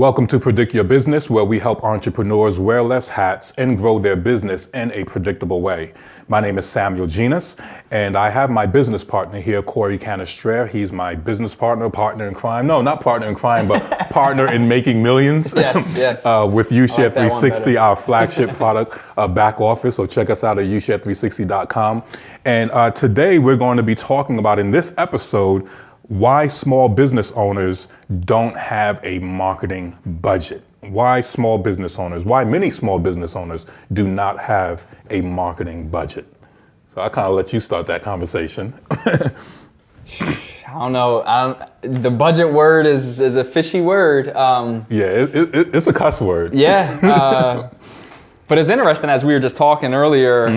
Welcome to Predict Your Business, where we help entrepreneurs wear less hats and grow their business in a predictable way. My name is Samuel Genus, and I have my business partner here, Corey Canistrer. He's my business partner in crime. No, not partner in crime, but partner in making millions. Yes. With UShare 360, our flagship product, back office. So check us out at ushare360.com. And today we're going to be talking about, in this episode, why small business owners don't have a marketing budget. Why many small business owners do not have a marketing budget. So I kind of let you start that conversation. I don't know. The budget word is a fishy word. It's a cuss word. Yeah. But it's interesting, as we were just talking earlier,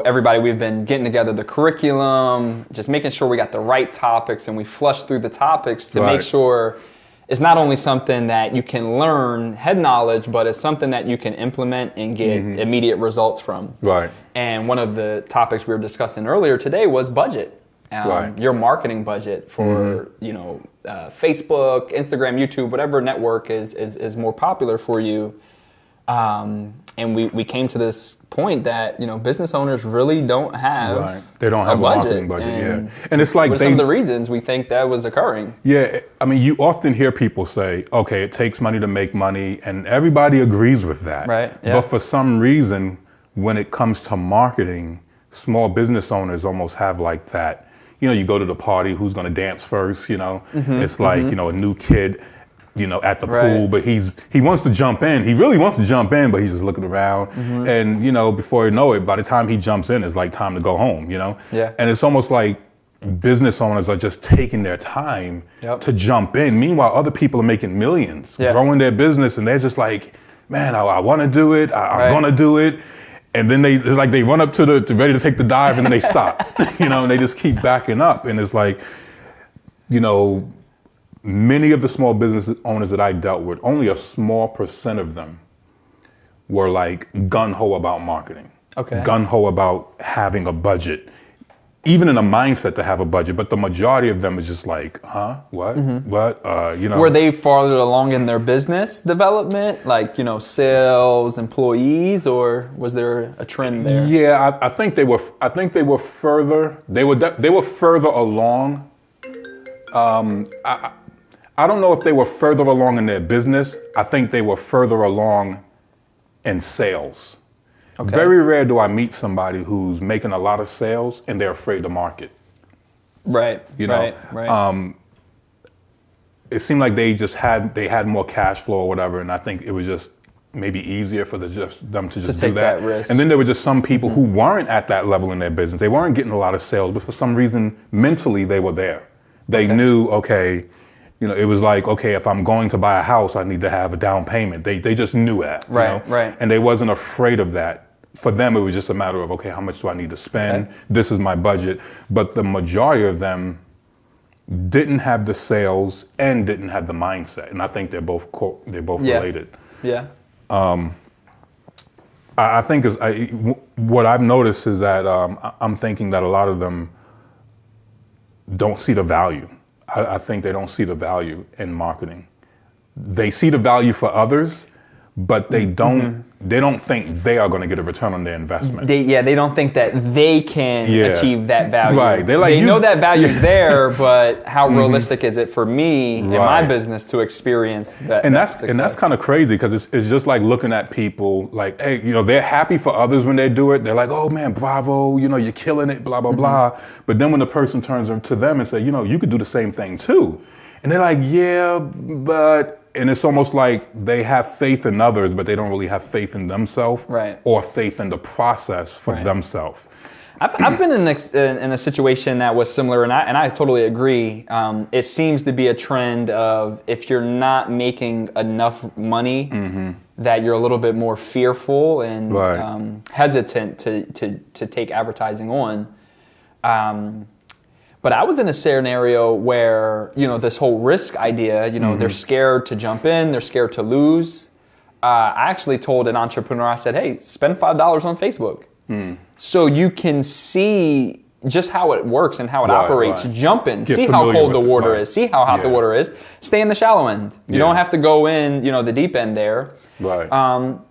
everybody, we've been getting together the curriculum, just making sure we got the right topics and we flush through the topics to make sure it's not only something that you can learn, head knowledge, but it's something that you can implement and get immediate results from. Right. And one of the topics we were discussing earlier today was budget. Your marketing budget for, Facebook, Instagram, YouTube, whatever network is more popular for you. And we came to this point that, business owners really don't have They don't have a marketing budget, And it's like some of the reasons we think that was occurring. Yeah, I mean, you often hear people say, okay, it takes money to make money, and everybody agrees with that. Right. Yeah. But for some reason, when it comes to marketing, small business owners almost have like that. You go to the party, who's going to dance first, It's like, a new kid, at the pool, but he wants to jump in. He really wants to jump in, but he's just looking around. And, before you know it, by the time he jumps in, it's like time to go home, Yeah. And it's almost like business owners are just taking their time to jump in. Meanwhile, other people are making millions, growing their business, and they're just like, man, I want to do it. I'm going to do it. And then they run up to ready to take the dive, and then they stop, and they just keep backing up. And it's like, many of the small business owners that I dealt with, only a small percent of them were like gung-ho about marketing. Okay. Gung-ho about having a budget, even in a mindset to have a budget. But the majority of them is just like, what? What? Were they farther along in their business development, like, sales, employees, or was there a trend there? Yeah, I think they were further. They were further along. I don't know if they were further along in their business. I think they were further along in sales. Okay. Very rare do I meet somebody who's making a lot of sales and they're afraid to market. Right. Right. It seemed like they had more cash flow or whatever, and I think it was just maybe easier for them to just do that risk. And then there were just some people who weren't at that level in their business. They weren't getting a lot of sales, but for some reason, mentally, they were there. They knew, it was like, okay, if I'm going to buy a house, I need to have a down payment. They just knew that. Right. And they wasn't afraid of that. For them, it was just a matter of, okay, how much do I need to spend? Okay. This is my budget. But the majority of them didn't have the sales and didn't have the mindset. And I think they're both related. Yeah. I think what I've noticed is that I'm thinking that a lot of them don't see the value. I think they don't see the value in marketing. They see the value for others, but they don't think they are going to get a return on their investment. They don't think that they can achieve that value. Right. They know that value's there, but how realistic is it for me in my business to experience that? And that's success? And that's kind of crazy, because it's just like looking at people like, hey, they're happy for others when they do it. They're like, oh man, bravo, you're killing it, blah, blah, blah. But then when the person turns to them and say, you could do the same thing too. And they're like, yeah, but... And it's almost like they have faith in others, but they don't really have faith in themselves, or faith in the process for themselves. I've been in a situation that was similar, and I totally agree. It seems to be a trend of, if you're not making enough money, that you're a little bit more fearful and hesitant to take advertising on. But I was in a scenario where, this whole risk idea, they're scared to jump in, they're scared to lose. I actually told an entrepreneur, I said, hey, spend $5 on Facebook. So you can see just how it works and how it Right, operates. right. Jump in, Get see how familiar cold the with it, water right. is, see how hot the water is. Stay in the shallow end. You don't have to go in, the deep end there. Right.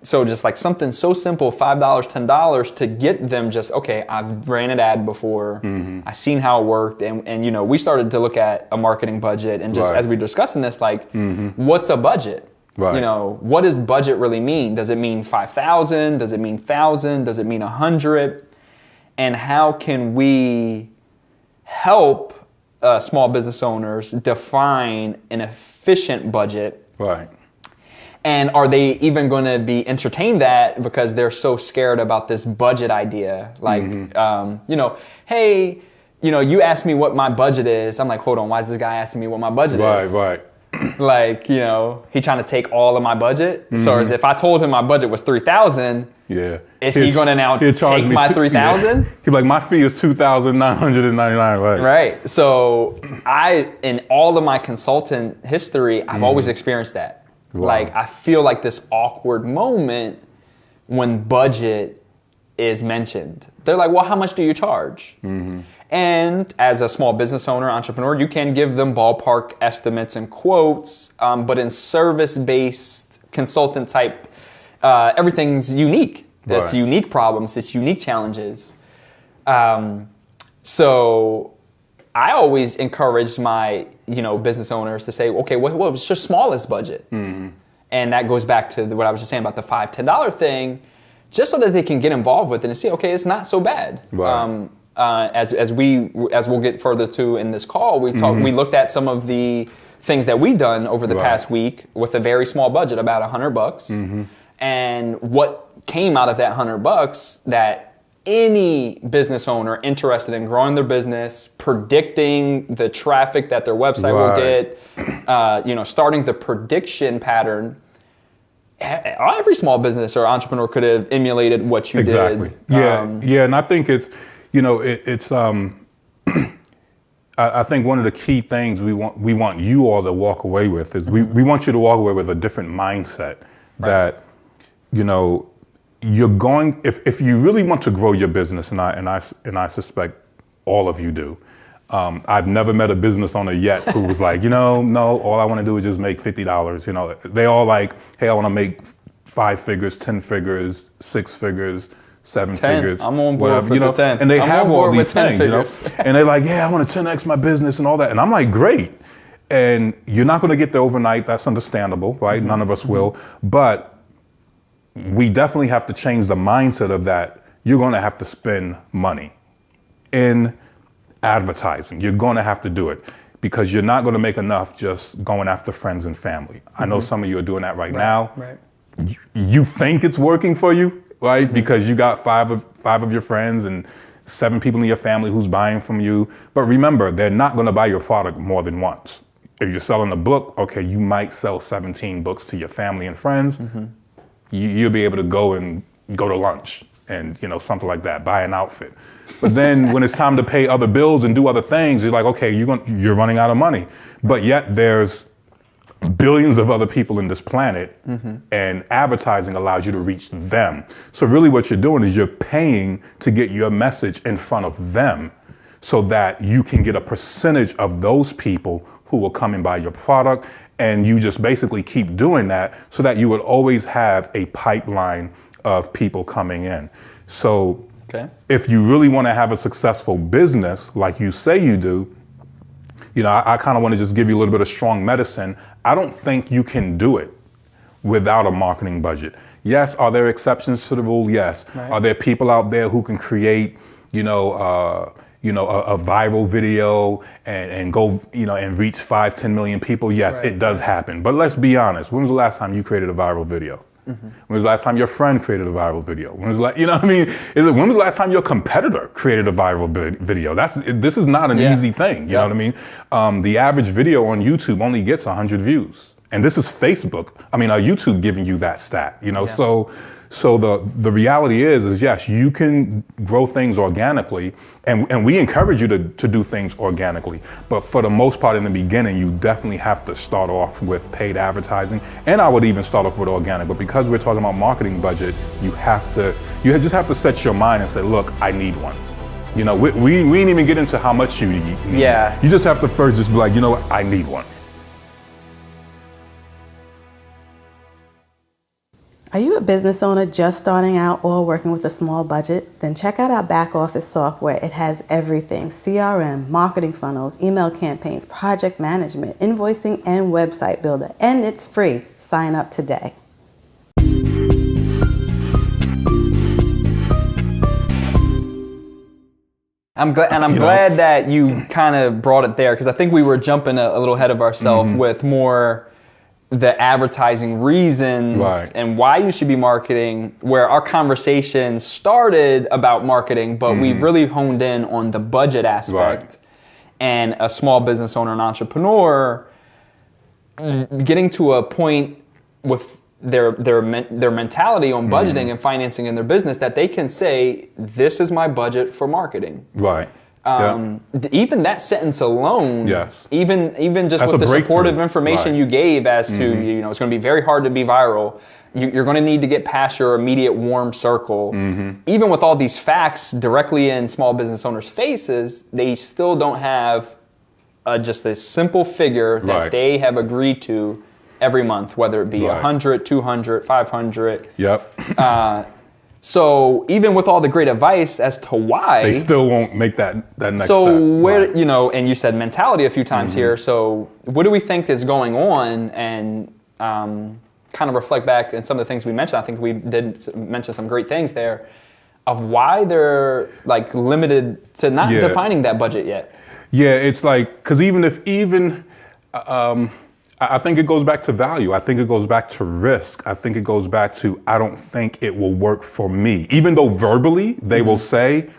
So just like something so simple, $5, $10 to get them just, okay, I've ran an ad before. I've seen how it worked. And we started to look at a marketing budget and just as we were discussing this, like what's a budget? Right. What does budget really mean? Does it mean 5,000? Does it mean 1,000? Does it mean 100? And how can we help small business owners define an efficient budget? Right. And are they even going to be entertained that because they're so scared about this budget idea? Like, hey, you asked me what my budget is. I'm like, hold on, why is this guy asking me what my budget is? Right. Like, he trying to take all of my budget. So as if I told him my budget was 3,000, is he going to now take my 3,000? He's like, my fee is $2,999. Right. So in all of my consultant history, I've always experienced that. Wow. Like, I feel like this awkward moment when budget is mentioned. They're like, well, how much do you charge? And as a small business owner, entrepreneur, you can give them ballpark estimates and quotes, but in service-based consultant type, everything's unique. Right. It's unique problems, it's unique challenges. So I always encourage my business owners to say, okay, what's your smallest budget? And that goes back to what I was just saying about the $5, $10 thing, just so that they can get involved with it and see, okay, it's not so bad. Right. As we'll get further to in this call, we looked at some of the things that we've done over the past week with a very small budget, about $100, and what came out of that $100 that any business owner interested in growing their business, predicting the traffic that their website will get, starting the prediction pattern. Every small business or entrepreneur could have emulated what you did. And I think it's, I think one of the key things we want you all to walk away with is we want you to walk away with a different mindset that, you're going, if you really want to grow your business, and I suspect all of you do. I've never met a business owner yet who was like, no, all I want to do is just make $50. They all like, hey, I want to make 5 figures, 10 figures, 6 figures, 7 figures. I'm on board whatever, with the 10. And they I'm have on all board these with 10 things, figures. and they're like, yeah, I want to 10x my business and all that. And I'm like, great. And you're not going to get there overnight. That's understandable, right? None of us will. But we definitely have to change the mindset of that. You're going to have to spend money in advertising. You're going to have to do it because you're not going to make enough just going after friends and family. I know some of you are doing that right now. Right. You think it's working for you, right? Because you got five of your friends and 7 people in your family who's buying from you. But remember, they're not going to buy your product more than once. If you're selling a book, okay, you might sell 17 books to your family and friends. You'll be able to go to lunch and something like that, buy an outfit. But then when it's time to pay other bills and do other things, you're like, okay, you're running out of money. But yet there's billions of other people in this planet, and advertising allows you to reach them. So really what you're doing is you're paying to get your message in front of them so that you can get a percentage of those people who will come and buy your product. And you just basically keep doing that so that you would always have a pipeline of people coming in. So if you really want to have a successful business like you say you do, I kind of want to just give you a little bit of strong medicine. I don't think you can do it without a marketing budget. Yes, are there exceptions to the rule? Yes. Right. Are there people out there who can create, a viral video and go, and reach 5-10 million people? Yes, it does happen. But let's be honest. When was the last time you created a viral video? When was the last time your friend created a viral video? When was when was the last time your competitor created a viral video? This is not an easy thing. You know what I mean? The average video on YouTube only gets 100 views. And this is YouTube giving you that stat, So the reality is yes, you can grow things organically, and we encourage you to do things organically. But for the most part, in the beginning, you definitely have to start off with paid advertising, and I would even start off with organic. But because we're talking about marketing budget, you just have to set your mind and say, look, I need one. You know, we ain't even get into how much you need. Yeah. You just have to first just be like, you know what, I need one. Are you a business owner just starting out or working with a small budget? Then check out our back office software. It has everything: CRM, marketing funnels, email campaigns, project management, invoicing, and website builder. And it's free. Sign up today. I'm glad that you kind of brought it there, because I think we were jumping a little ahead of ourselves with more the advertising reasons and why you should be marketing, where our conversation started about marketing, but we've really honed in on the budget aspect. And a small business owner and entrepreneur getting to a point with their mentality on budgeting and financing in their business that they can say, this is my budget for marketing. Right. Even that sentence alone, even just That's with the supportive breakthrough. information you gave as to, you know, it's going to be very hard to be viral. You're going to need to get past your immediate warm circle. Even with all these facts directly in small business owners' faces, they still don't have just a simple figure that they have agreed to every month, whether it be 100, 200, 500. So even with all the great advice as to why, they still won't make that next step. So where, you know, and you said mentality a few times here. So what do we think is going on? And kind of reflect back and some of the things we mentioned. I think we did mention some great things there of why they're like limited to not defining that budget yet. Yeah, it's like, because I think it goes back to value. I think it goes back to risk. I think it goes back to, I don't think it will work for me. Even though verbally they will say,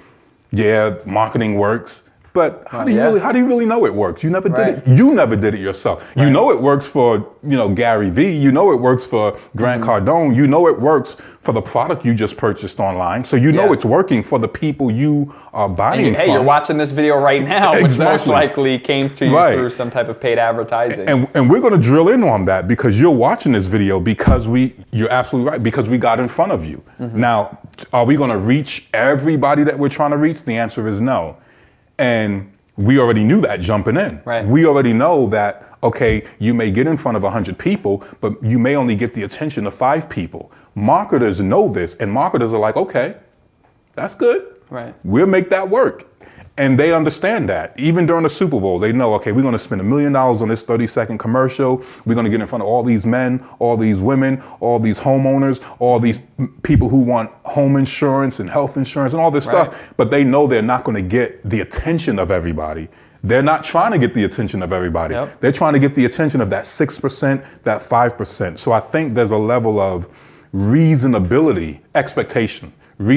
yeah, marketing works. But how do you really know it works? You never did it. You never did it yourself. You know it works for, you know, Gary Vee. You know it works for Grant Cardone. You know it works for the product you just purchased online. So you know it's working for the people you are buying from. Hey, you're watching this video right now, which most likely came to you through some type of paid advertising. And we're going to drill in on that because you're watching this video because you're absolutely right, because we got in front of you. Now, are we going to reach everybody that we're trying to reach? The answer is no. And we already knew that jumping in. We already know that, okay, you may get in front of 100 people, but you may only get the attention of 5 people. Marketers know this, and marketers are like, okay, that's good. We'll make that work. And they understand that. Even during the Super Bowl, they know, okay, we're going to spend $1 million on this 30-second commercial. We're going to get in front of all these men, all these women, all these homeowners, all these people who want home insurance and health insurance and all this stuff. But they know they're not going to get the attention of everybody. They're not trying to get the attention of everybody. They're trying to get the attention of that 6%, that 5%. So I think there's a level of reasonable expectation that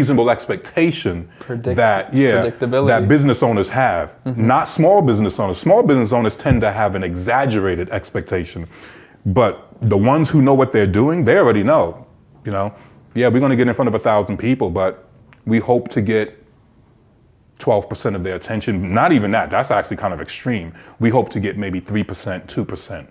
business owners have, not small business owners. Small business owners tend to have an exaggerated expectation, but the ones who know what they're doing, they already know, you know, yeah, we're going to get in front of 1,000 people, but we hope to get 12% of their attention. Not even that. That's actually kind of extreme. We hope to get maybe 3%, 2%.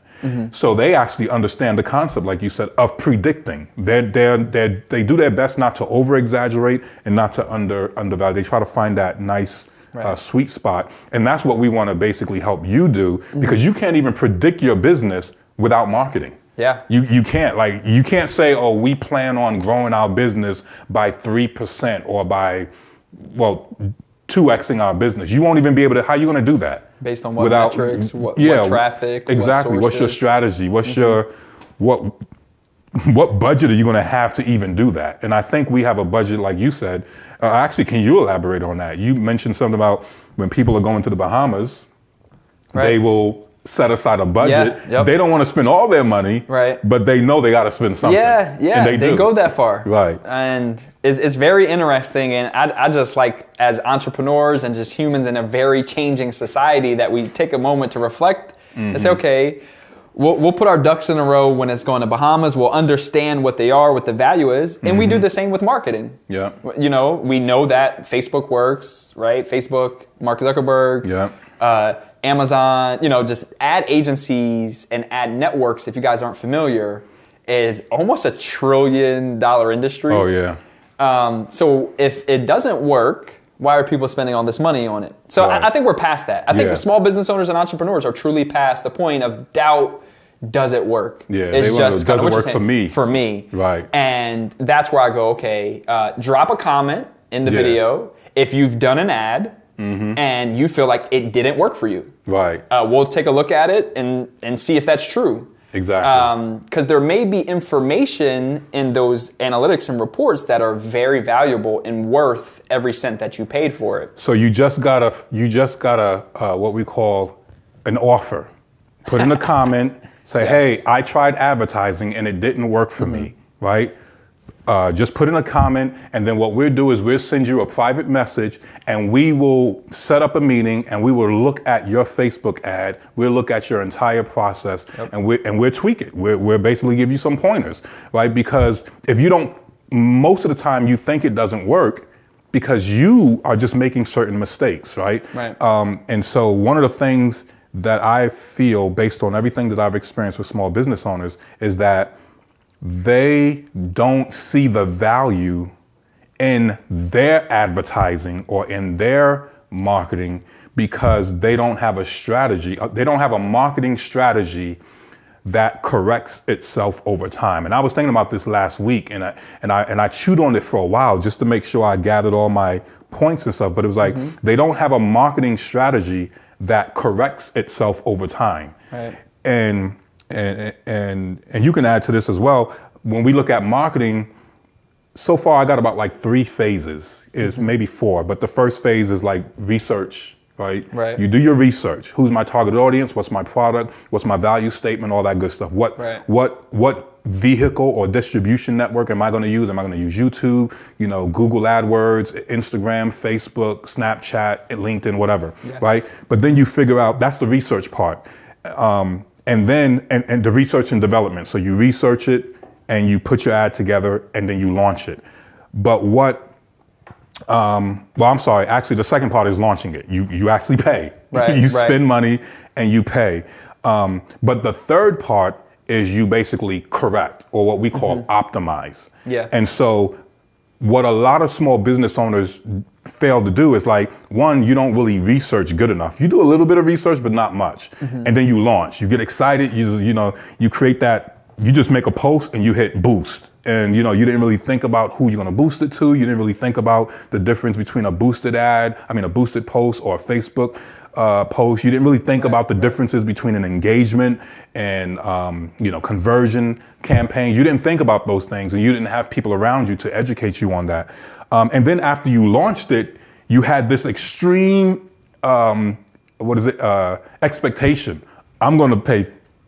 So they actually understand the concept, like you said, of predicting. They do their best not to over-exaggerate and not to undervalue. They try to find that nice sweet spot. And that's what we want to basically help you do, because you can't even predict your business without marketing. You can't. Like, you can't say, oh, we plan on growing our business by 3% or by, 2xing our business. You won't even be able to, how are you going to do that? Based on what metrics, what traffic, exactly. What's your strategy? What's your, what budget are you going to have to even do that? And I think we have a budget, like you said. Actually, can you elaborate on that? You mentioned something about when people are going to the Bahamas, they will set aside a budget. They don't want to spend all their money, but they know they got to spend something. And they go that far. And it's very interesting. And I just like, as entrepreneurs and just humans in a very changing society, that we take a moment to reflect and say, okay, we'll put our ducks in a row when it's going to Bahamas. We'll understand what they are, what the value is. And we do the same with marketing. You know, we know that Facebook works, right? Facebook, Mark Zuckerberg, Amazon, you know, just ad agencies and ad networks, if you guys aren't familiar, is almost $1 trillion industry. So if it doesn't work, why are people spending all this money on it? So I think we're past that. I think small business owners and entrepreneurs are truly past the point of doubt. Does it work? Yeah, it's just does it work for me? For me. Right. And that's where I go, okay, drop a comment in the video if you've done an ad and you feel like it didn't work for you. Right. We'll take a look at it and see if that's true. Exactly. Because there may be information in those analytics and reports that are very valuable and worth every cent that you paid for it. So you just got what we call an offer. Put in a comment, say, hey, I tried advertising and it didn't work for me, right? Just put in a comment, and then what we'll do is we'll send you a private message, and we will set up a meeting, and we will look at your Facebook ad. We'll look at your entire process, and we'll tweak it. We'll basically give you some pointers, right? Because if you don't, most of the time you think it doesn't work because you are just making certain mistakes, right? Right. And so one of the things that I feel, based on everything that I've experienced with small business owners, is that they don't see the value in their advertising or in their marketing because they don't have a strategy. They don't have a marketing strategy that corrects itself over time. And I was thinking about this last week, and I chewed on it for a while just to make sure I gathered all my points and stuff. But it was like they don't have a marketing strategy that corrects itself over time. Right. And you can add to this as well. When we look at marketing, so far I got about like 3 phases, is maybe 4, but the first phase is like research, right? Right. You do your research. Who's my target audience? What's my product? What's my value statement? All that good stuff. What vehicle or distribution network am I going to use? Am I going to use YouTube, Google AdWords, Instagram, Facebook, Snapchat, LinkedIn, whatever, right? But then you figure out, that's the research part. And then the research and development. So you research it and you put your ad together and then you launch it. But actually the second part is launching it. You actually pay. Right, you spend money and you pay. But the third part is you basically correct, or what we call optimize. Yeah. And so what a lot of small business owners fail to do is, like, one, you don't really research good enough. You do a little bit of research, but not much. And then you launch. You get excited. You create that. You just make a post and you hit boost. And you didn't really think about who you're going to boost it to. You didn't really think about the difference between a boosted post or a Facebook post. You didn't really think about the differences between an engagement and conversion campaigns. You didn't think about those things, and you didn't have people around you to educate you on that. And then after you launched it, you had this extreme expectation. I'm going to pay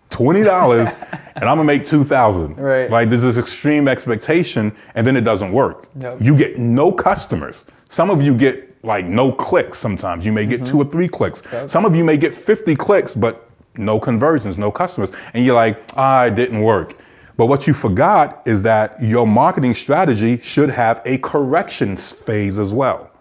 $20 and I'm gonna make $2,000. Right? There's this extreme expectation, and then it doesn't work. Yep. You get no customers. Some of you get like no clicks. Sometimes you may get 2 or 3 clicks. Yep. Some of you may get 50 clicks, but no conversions, no customers. And you're like, it didn't work. But what you forgot is that your marketing strategy should have a corrections phase as well.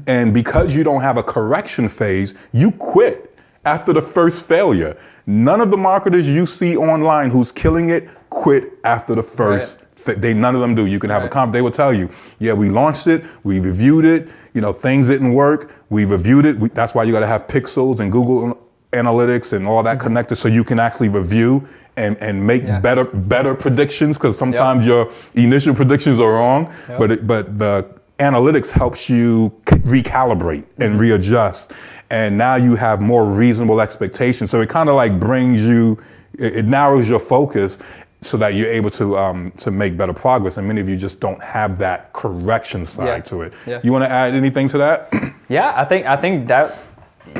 And because you don't have a correction phase, you quit after the first failure. None of the marketers you see online who's killing it quit after the first. None of them do. You can have a conversation. They will tell you, yeah, we launched it, we reviewed it, things didn't work, we reviewed it. That's why you got to have Pixels and Google Analytics and all that connected, so you can actually review and make better predictions, because sometimes your initial predictions are wrong, but the analytics helps you recalibrate and readjust. And now you have more reasonable expectations. So it kind of like it narrows your focus so that you're able to make better progress. And many of you just don't have that correction side to it. Yeah. You want to add anything to that? Yeah, I think that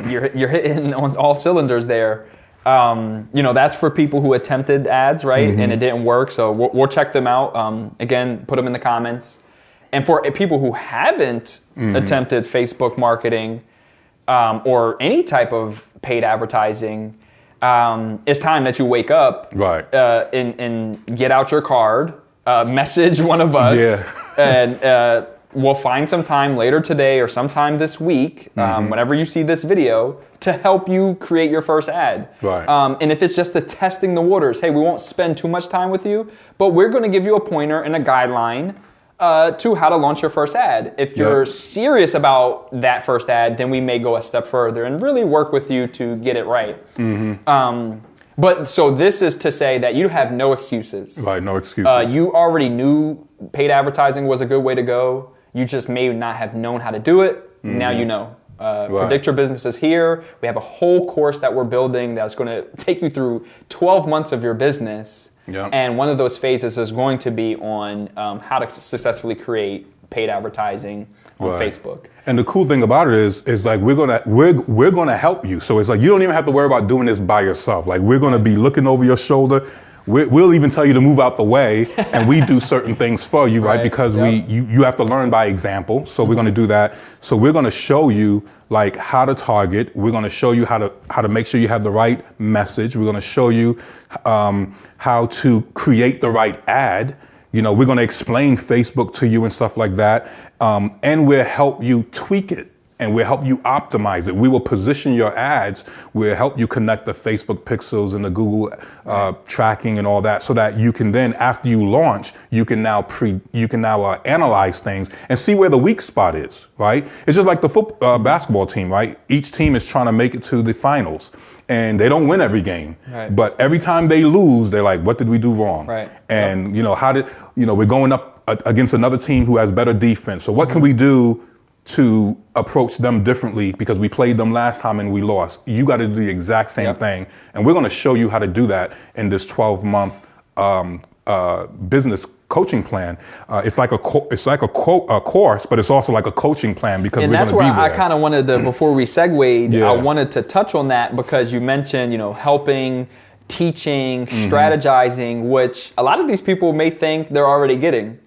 you're hitting on all cylinders there. That's for people who attempted ads, right? And it didn't work. So we'll check them out. Again, put them in the comments. And for people who haven't attempted Facebook marketing, or any type of paid advertising, it's time that you wake up, and get out your card, message one of us, and we'll find some time later today or sometime this week, whenever you see this video, to help you create your first ad. And if it's just the testing the waters, hey, we won't spend too much time with you, but we're going to give you a pointer and a guideline to how to launch your first ad. If you're serious about that first ad, then we may go a step further and really work with you to get it right. But so this is to say that you have no excuses. Right, no excuses. You already knew paid advertising was a good way to go. You just may not have known how to do it. Now you know. Predict Your Business is here. We have a whole course that we're building that's going to take you through 12 months of your business. And one of those phases is going to be on how to successfully create paid advertising on Facebook. And the cool thing about it is like we're gonna help you. So it's like you don't even have to worry about doing this by yourself. Like we're gonna be looking over your shoulder. We'll even tell you to move out the way, and we do certain things for you, right? Because you have to learn by example. So we're going to do that. So we're going to show you like how to target. We're going to show you how to make sure you have the right message. We're going to show you how to create the right ad. You know, we're going to explain Facebook to you and stuff like that, and we'll help you tweak it. And we'll help you optimize it. We will position your ads. We'll help you connect the Facebook pixels and the Google tracking and all that, so that you can then, after you launch, you can now analyze things and see where the weak spot is. Right? It's just like the basketball team, right? Each team is trying to make it to the finals, and they don't win every game. Right. But every time they lose, they're like, "What did we do wrong?" Right. And we're going up against another team who has better defense. So what can we do to approach them differently, because we played them last time and we lost? You got to do the exact same thing. And we're going to show you how to do that in this 12-month business coaching plan. It's like a course, but it's also like a coaching plan, because we're going to be there. And that's where I kind of wanted to, before we segued, I wanted to touch on that, because you mentioned, helping, teaching, strategizing, which a lot of these people may think they're already getting.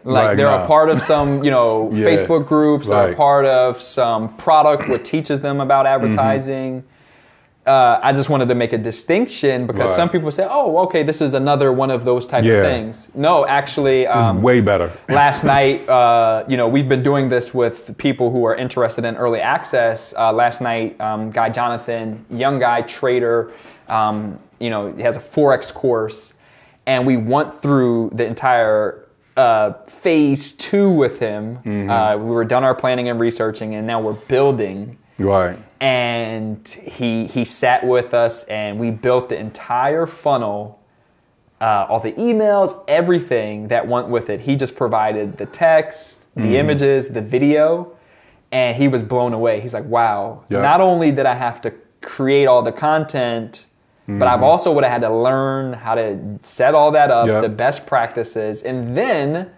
Like they're a part of some, Facebook groups. They're a part of some product what teaches them about advertising. I just wanted to make a distinction, because some people say, "Oh, okay, this is another one of those type of things." No, actually, it's way better. Last night, we've been doing this with people who are interested in early access. Last night, guy Jonathan, young guy, trader, he has a Forex course, and we went through the entire phase 2 with him. We were done our planning and researching, and now we're building. Right. And he sat with us, and we built the entire funnel, all the emails, everything that went with it. He just provided the text, the images, the video, and he was blown away. He's like, "Wow, not only did I have to create all the content, but I've also would have had to learn how to set all that up, the best practices, and then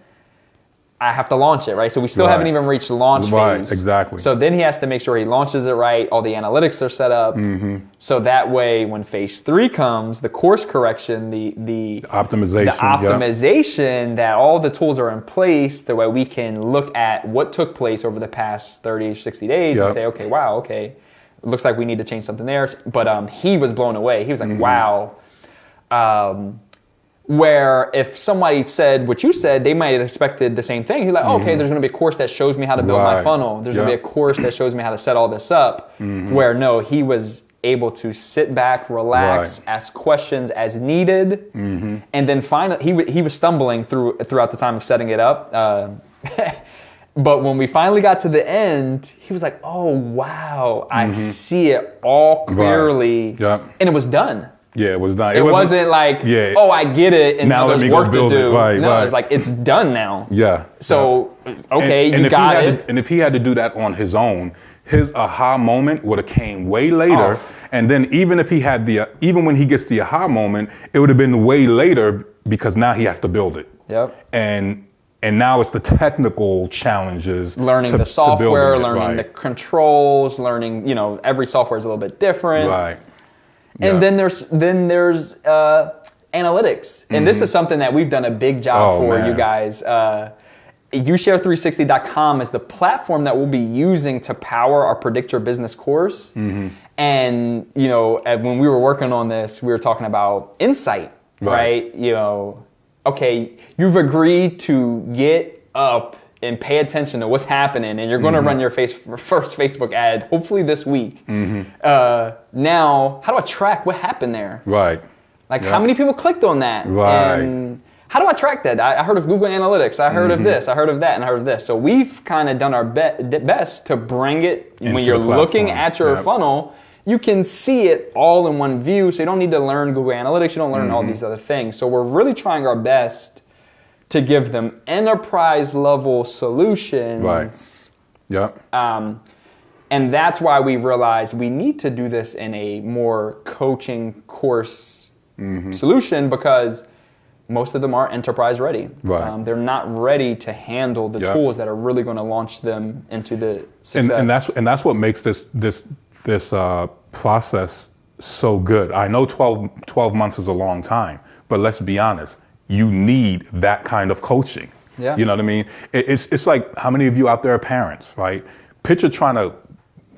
I have to launch it, right?" So we still haven't even reached launch phase. Right, exactly. So then he has to make sure he launches it right, all the analytics are set up, so that way when phase 3 comes, the course correction, the optimization, that all the tools are in place, the way we can look at what took place over the past 30, 60 days and say, okay, wow, okay, it looks like we need to change something there. But he was blown away. He was like, wow. Where if somebody said what you said, they might have expected the same thing. He's like, okay, there's going to be a course that shows me how to build my funnel. There's going to be a course that shows me how to set all this up. Where no, he was able to sit back, relax, ask questions as needed. And then finally, he was stumbling throughout the time of setting it up. But when we finally got to the end, he was like, oh, wow, I see it all clearly. And it was done. Yeah, it was done. It wasn't like, oh, I get it, and now there's work to do. It's like, it's done now. So, okay, you got it. And if he had to do that on his own, his aha moment would have came way later. And then even when he gets the aha moment, it would have been way later, because now he has to build it. And now it's the technical challenges. Learning the software, learning the controls, learning, every software is a little bit different. And then there's analytics. And this is something that we've done a big job for you guys. YouShare360.com is the platform that we'll be using to power our Predict Your Business course. And, when we were working on this, we were talking about insight, right? Okay, you've agreed to get up and pay attention to what's happening, and you're going to run your first Facebook ad, hopefully this week. Now, how do I track what happened there? Like, how many people clicked on that? And how do I track that? I heard of Google Analytics. I heard of this. I heard of that. And I heard of this. So we've kind of done our best to bring it when you're looking at your funnel. You can see it all in one view. So you don't need to learn Google Analytics. You don't learn all these other things. So we're really trying our best to give them enterprise level solutions. Right. Yep. And that's why we realized we need to do this in a more coaching course solution, because most of them aren't enterprise ready. Right. They're not ready to handle the tools that are really going to launch them into the success. And that's what makes this process so good. I know 12 months is a long time, but let's be honest, you need that kind of coaching. Yeah. You know what I mean? It's like, how many of you out there are parents, right? Picture trying to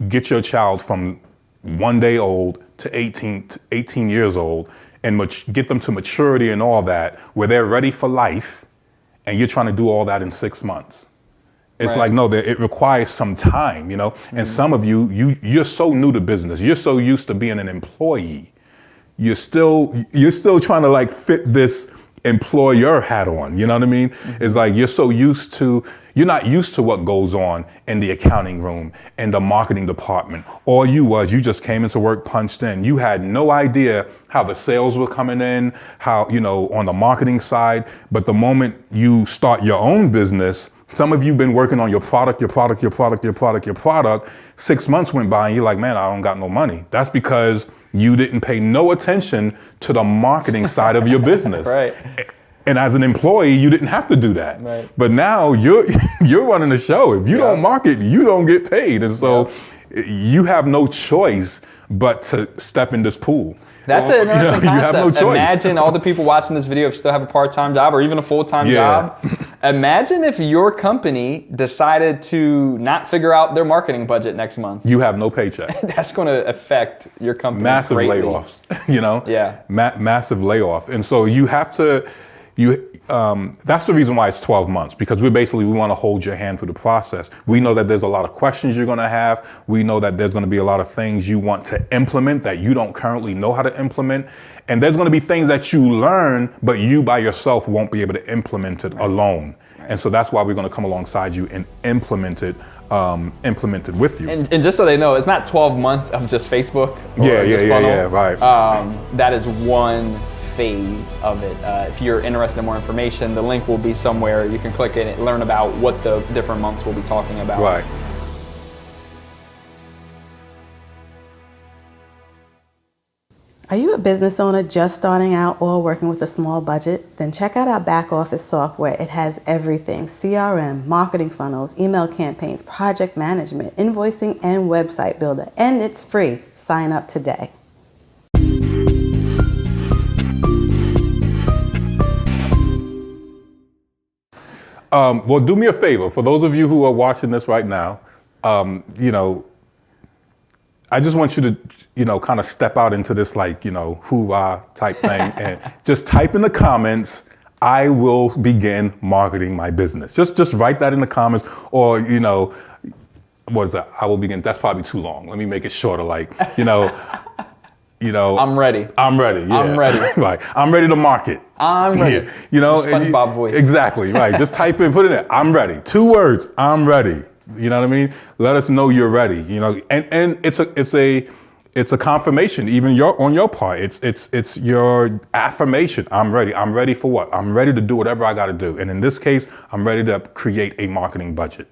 get your child from 1 day old to 18 years old and get them to maturity and all that, where they're ready for life, and you're trying to do all that in 6 months. It's like, no, it requires some time, you know? And some of you're so new to business. You're so used to being an employee. You're still trying to like fit this employer hat on, you know what I mean? It's like you're not used to what goes on in the accounting room, in the marketing department. All you just came into work, punched in. You had no idea how the sales were coming in, how, you know, on the marketing side. But the moment you start your own business, some of you been working on your product. 6 months went by and you're like, man, I don't got no money. That's because you didn't pay no attention to the marketing side of your business. Right. And as an employee, you didn't have to do that. Right. But now you're running the show. If you don't market, you don't get paid. And so you have no choice but to step in this pool. That's an interesting concept. You have no choice. Imagine all the people watching this video still have a part-time job or even a full-time job. Imagine if your company decided to not figure out their marketing budget next month. You have no paycheck. That's going to affect your company Massive greatly. layoffs, you know? Yeah. Massive layoff. And so you have to, that's the reason why it's 12 months, because we want to hold your hand through the process. We know that there's a lot of questions you're going to have. We know that there's going to be a lot of things you want to implement that you don't currently know how to implement. And there's going to be things that you learn, but you by yourself won't be able to implement it alone. And so that's why we're going to come alongside you and implement it with you. And just so they know, it's not 12 months of just Facebook or just funnel. Right. That is one phase of it. If you're interested in more information, the link will be somewhere. You can click it and learn about what the different months we'll be talking about. Right. Are you a business owner just starting out or working with a small budget? Then check out our back office software. It has everything: CRM, marketing funnels, email campaigns, project management, invoicing, and website builder. And it's free. Sign up today. Well, do me a favor. For those of you who are watching this right now, I just want you to, kind of step out into this, like, hoorah type thing and just type in the comments, I will begin marketing my business. Just write that in the comments, or, what is that? I will begin. That's probably too long. Let me make it shorter. Like, I'm ready. I'm ready. Yeah. I'm ready. Right. I'm ready to market. I'm ready. SpongeBob voice. Exactly. Right. Just type in, put it in. I'm ready. 2 words. I'm ready. You know what I mean? Let us know you're ready. And it's a confirmation, even on your part. It's your affirmation. I'm ready. I'm ready for what? I'm ready to do whatever I got to do. And in this case, I'm ready to create a marketing budget.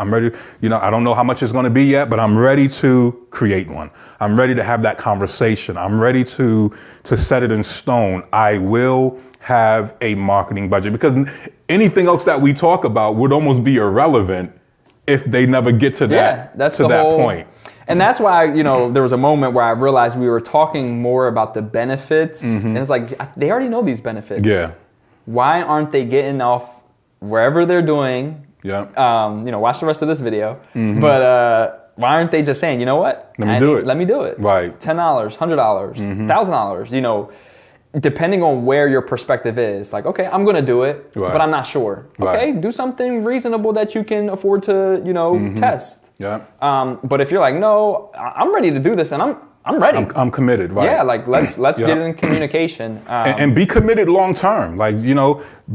I'm ready. I don't know how much it's going to be yet, but I'm ready to create one. I'm ready to have that conversation. I'm ready to set it in stone. I will have a marketing budget, because anything else that we talk about would almost be irrelevant if they never get to that point. And that's why, there was a moment where I realized we were talking more about the benefits. And it's like, they already know these benefits. Yeah. Why aren't they getting off wherever they're doing? Yeah. Watch the rest of this video. But why aren't they just saying, you know what? Let me do it. Right. $10, $100, $1,000, depending on where your perspective is. Like, okay, I'm going to do it, but I'm not sure. Okay, do something reasonable that you can afford to, test. Yeah. But if you're like, no, I'm ready to do this, and I'm ready. I'm committed, right? Yeah, like let's get in communication. And be committed long term. Like,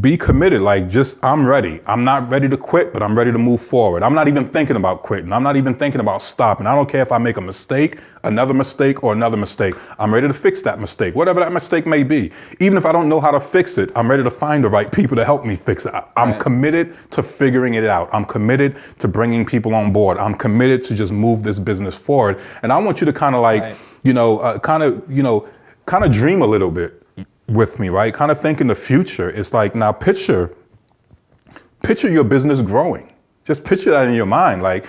be committed. Like, I'm ready. I'm not ready to quit, but I'm ready to move forward. I'm not even thinking about quitting. I'm not even thinking about stopping. I don't care if I make a mistake, another mistake, or another mistake. I'm ready to fix that mistake, whatever that mistake may be. Even if I don't know how to fix it, I'm ready to find the right people to help me fix it. I'm committed to figuring it out. I'm committed to bringing people on board. I'm committed to just move this business forward. And I want you to kind of kind of dream a little bit with me, right? Kind of think in the future. It's like, now picture your business growing. Just picture that in your mind. Like,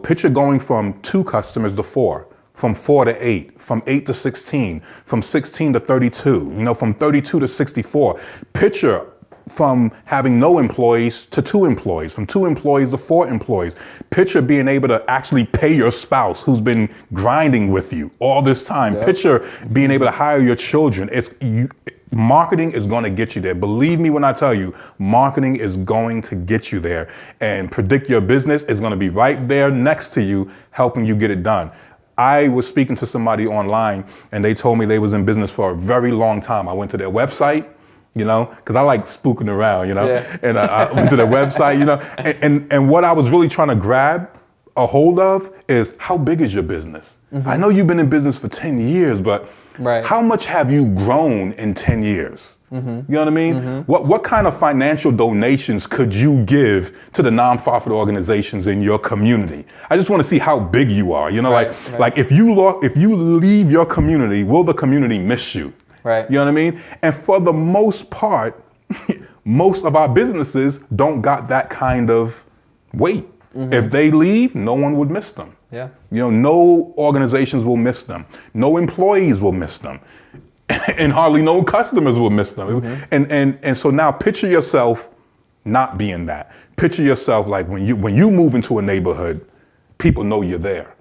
picture going from 2 customers to 4, from 4 to 8, from 8 to 16, from 16 to 32, from 32 to 64. Picture from having no employees to 2 employees, from 2 employees to 4 employees. Picture being able to actually pay your spouse who's been grinding with you all this time. Yep. Picture being able to hire your children. Marketing is going to get you there. Believe me when I tell you, marketing is going to get you there. And Predict Your Business is going to be right there next to you, helping you get it done. I was speaking to somebody online, and they told me they was in business for a very long time. I went to their website, because I like spooking around, and I went to their website, and what I was really trying to grab a hold of is, how big is your business? Mm-hmm. I know you've been in business for 10 years, but how much have you grown in 10 years? Mm-hmm. You know what I mean? Mm-hmm. What kind of financial donations could you give to the nonprofit organizations in your community? I just want to see how big you are. Like if you leave your community, will the community miss you? Right. You know what I mean? And for the most part, most of our businesses don't got that kind of weight. Mm-hmm. If they leave, no one would miss them. Yeah. No organizations will miss them. No employees will miss them. And hardly no customers will miss them. Mm-hmm. And so now picture yourself not being that. Picture yourself like when you move into a neighborhood, people know you're there.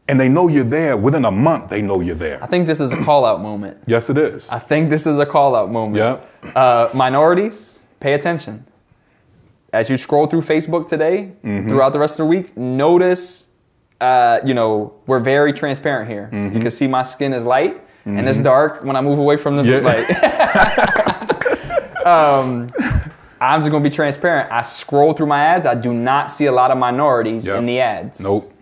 And they know you're there. Within a month, they know you're there. I think this is a call-out moment. Yes, it is. I think this is a call-out moment. Yeah. Minorities, pay attention. As you scroll through Facebook today, throughout the rest of the week, notice, we're very transparent here. Mm-hmm. You can see my skin is light, and it's dark when I move away from this light. I'm just going to be transparent. I scroll through my ads. I do not see a lot of minorities in the ads. Nope.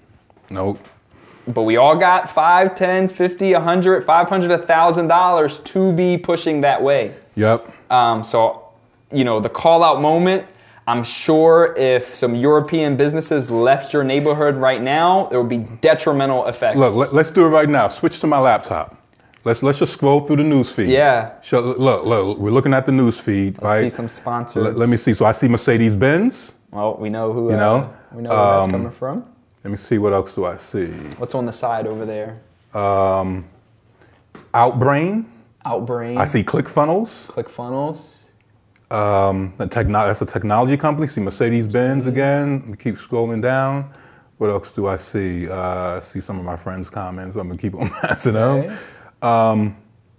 But we all got $5, $10, $50, $100, $500, $1,000 to be pushing that way. Yep. So, the call-out moment, I'm sure if some European businesses left your neighborhood right now, there would be detrimental effects. Look, let's do it right now. Switch to my laptop. Let's just scroll through the news feed. Yeah. Look, we're looking at the news feed, right? Let's see some sponsors. Let me see. So I see Mercedes-Benz. Well, we know who. We know where that's coming from. Let me see, what else do I see? What's on the side over there? Outbrain. I see ClickFunnels. That's a technology company. See Mercedes-Benz again. Let me keep scrolling down. What else do I see? I see some of my friends' comments. I'm going to keep on passing them.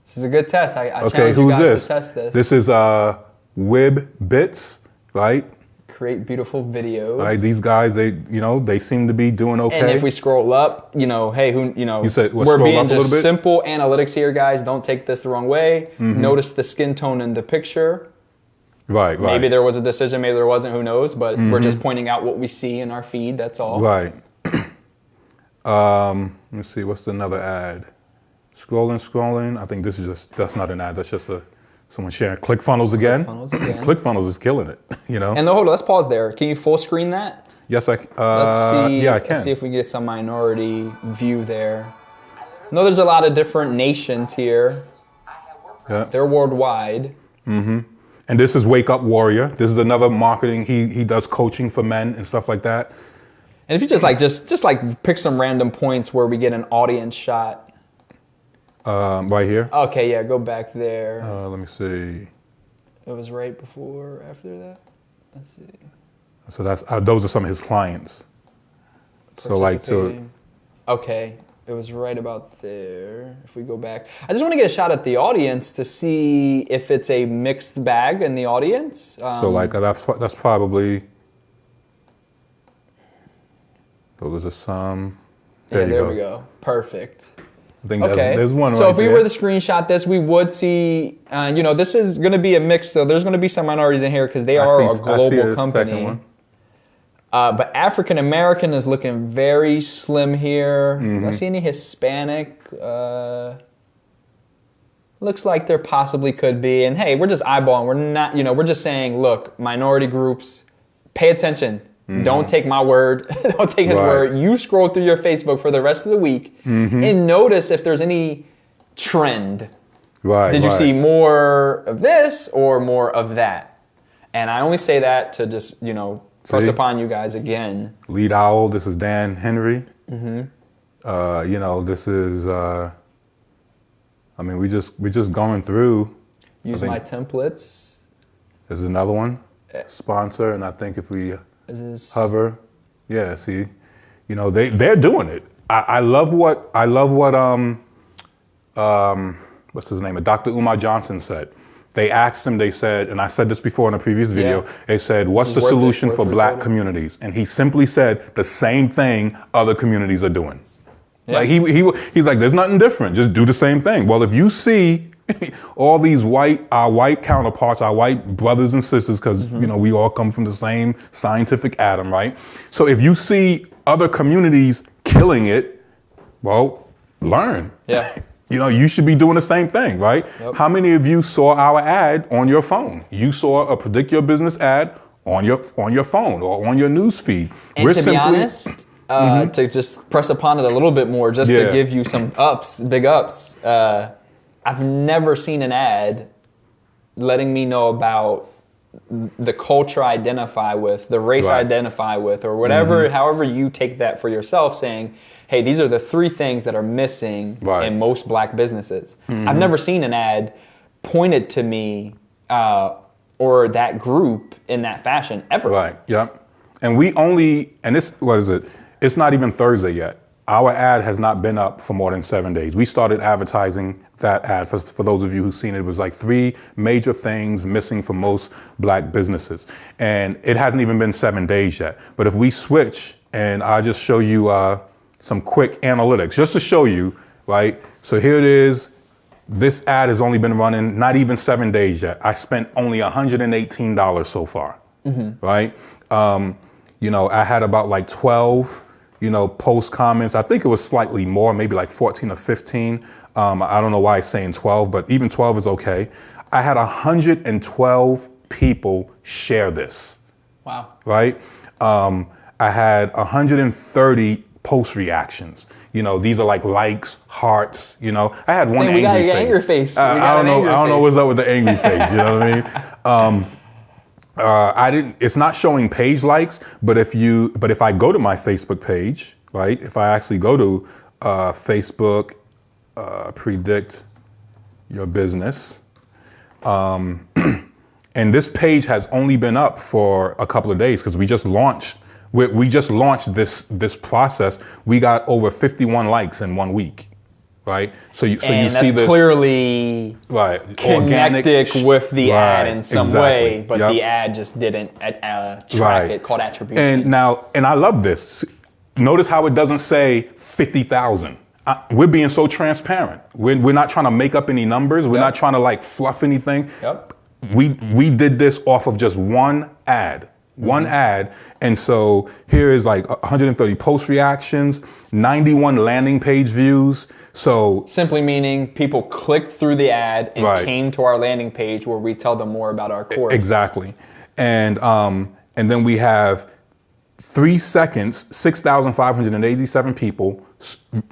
This is a good test. I challenge you guys to test this. This is Wib Bits, right? Create beautiful videos. Right, these guys, they seem to be doing okay. And if we scroll up, hey, you said, we're being just simple analytics here, guys. Don't take this the wrong way. Mm-hmm. Notice the skin tone in the picture. Right. Maybe there was a decision, maybe there wasn't, who knows, but we're just pointing out what we see in our feed, that's all. Right. Let me see, what's another ad? Scrolling. I think that's not an ad, that's just someone sharing. ClickFunnels again. ClickFunnels is killing it, And hold on, let's pause there. Can you full screen that? Yes, I can. I can. Let's see if we get some minority view there. I know there's a lot of different nations here. Yeah. They're worldwide. Mm-hmm. And this is Wake Up Warrior. This is another marketing. He does coaching for men and stuff like that. And if you just pick some random points where we get an audience shot. Right here. Okay, yeah, go back there. Let me see. It was right before or after that. Let's see. So those are some of his clients. Okay. It was right about there. If we go back, I just want to get a shot at the audience to see if it's a mixed bag in the audience. That's probably. Those are some. There we go. Perfect. I think there's one right So if we there. were to screenshot this, we would see, this is going to be a mix, so there's going to be some minorities in here because they are a global company. But African American is looking very slim here. Do I see any Hispanic? Looks like there possibly could be. And hey, we're just eyeballing. We're not, we're just saying, look, minority groups, pay attention. Don't take my word. Don't take his word. You scroll through your Facebook for the rest of the week and notice if there's any trend. Did you see more of this or more of that? And I only say that to just, press upon you guys again. Lead Owl, this is Dan Henry. This is, we just going through. Use my templates. There's another one, sponsor, and I think if we hover, see, they're doing it. I love what what's his name? Dr. Kumar Johnson said. They asked him, they said, and I said this before in a previous video, they said, what's the solution for black communities? And he simply said the same thing other communities are doing. Like he's like, there's nothing different, just do the same thing. Well, if you see all these our white counterparts, our white brothers and sisters, because we all come from the same scientific atom, right? So if you see other communities killing it, well, learn. Yeah. You should be doing the same thing, right? Yep. How many of you saw our ad on your phone? You saw a Predict Your Business ad on your phone or on your news feed. And to be honest, to just press upon it a little bit more, just to give you some big ups, I've never seen an ad letting me know about the culture I identify with, the race I identify with, or whatever, however you take that for yourself, saying, hey, these are the 3 things that are missing in most black businesses. I've never seen an ad pointed to me or that group in that fashion ever. Right, yep. And it's not even Thursday yet. Our ad has not been up for more than 7 days. We started advertising that ad. For those of you who've seen it, it was like 3 major things missing for most black businesses. And it hasn't even been 7 days yet. But if we switch, and I'll just show you some quick analytics, just to show you, right? So here it is. This ad has only been running not even 7 days yet. I spent only $118 so far, right? I had about like 12 post comments. I think it was slightly more, maybe like 14 or 15. I don't know why it's saying 12, but even 12 is okay. I had 112 people share this. Wow. Right? I had 130 post reactions. These are like likes, hearts, I had one angry face. I don't know what's up with the angry face, you know what I mean? It's not showing page likes, but if I go to my Facebook page, right? If I actually go to Facebook, Predict Your Business, and this page has only been up for a couple of days because we just launched this process. We got over 51 likes in 1 week. Right, so you see this clearly connected with the ad in some way, but the ad just didn't track it, called attribution. And I love this. Notice how it doesn't say 50,000. We're being so transparent. We're not trying to make up any numbers. We're not trying to like fluff anything. We did this off of just one ad. One ad, and so here is like 130 post reactions, 91 landing page views. So simply meaning people clicked through the ad and came to our landing page where we tell them more about our course. Exactly, and then we have 3 seconds. 6,587 people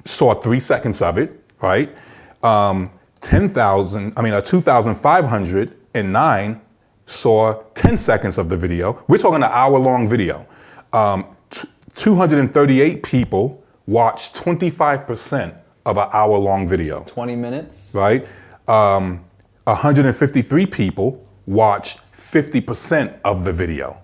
saw 3 seconds of it. Right, 2,509 saw 10 seconds of the video. We're talking an hour-long video. 238 people watched 25% of an hour-long video. 20 minutes. Right? 153 people watched 50% of the video.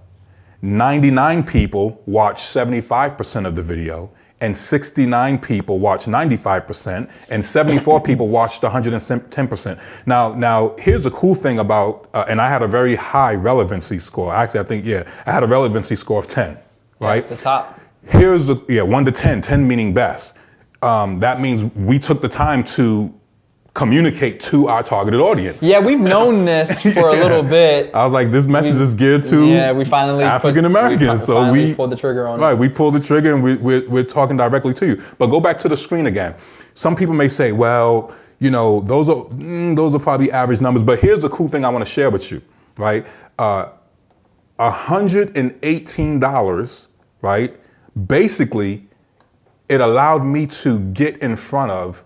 99 people watched 75% of the video. And 69 people watched 95%, and 74 people watched 110%. Now, here's a cool thing about, and I had a very high relevancy score. Actually, I had a relevancy score of 10, right? That's the top. Here's 1 to 10, 10 meaning best. that means we took the time to communicate to our targeted audience. Yeah, we've known this for a little bit. I was like, this message is geared to we finally African Americans. So we pulled the trigger on it. Right, we pulled the trigger and we're talking directly to you. But go back to the screen again. Some people may say, well, you know, those are probably average numbers. But here's the cool thing I want to share with you, right? $118, right? Basically, it allowed me to get in front of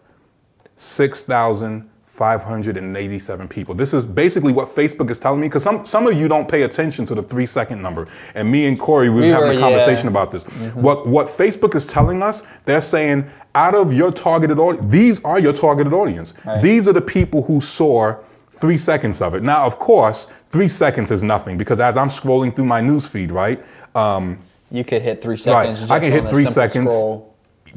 6,587 people. This is basically what Facebook is telling me, because some of you don't pay attention to the 3-second number. And me and Corey, we were having a conversation about this. Mm-hmm. What Facebook is telling us, they're saying, out of your targeted audience, these are your targeted audience. Right. These are the people who saw 3 seconds of it. Now, of course, 3 seconds is nothing, because as I'm scrolling through my news feed, right? You could hit 3 seconds. Right. I can hit 3 seconds. Scroll.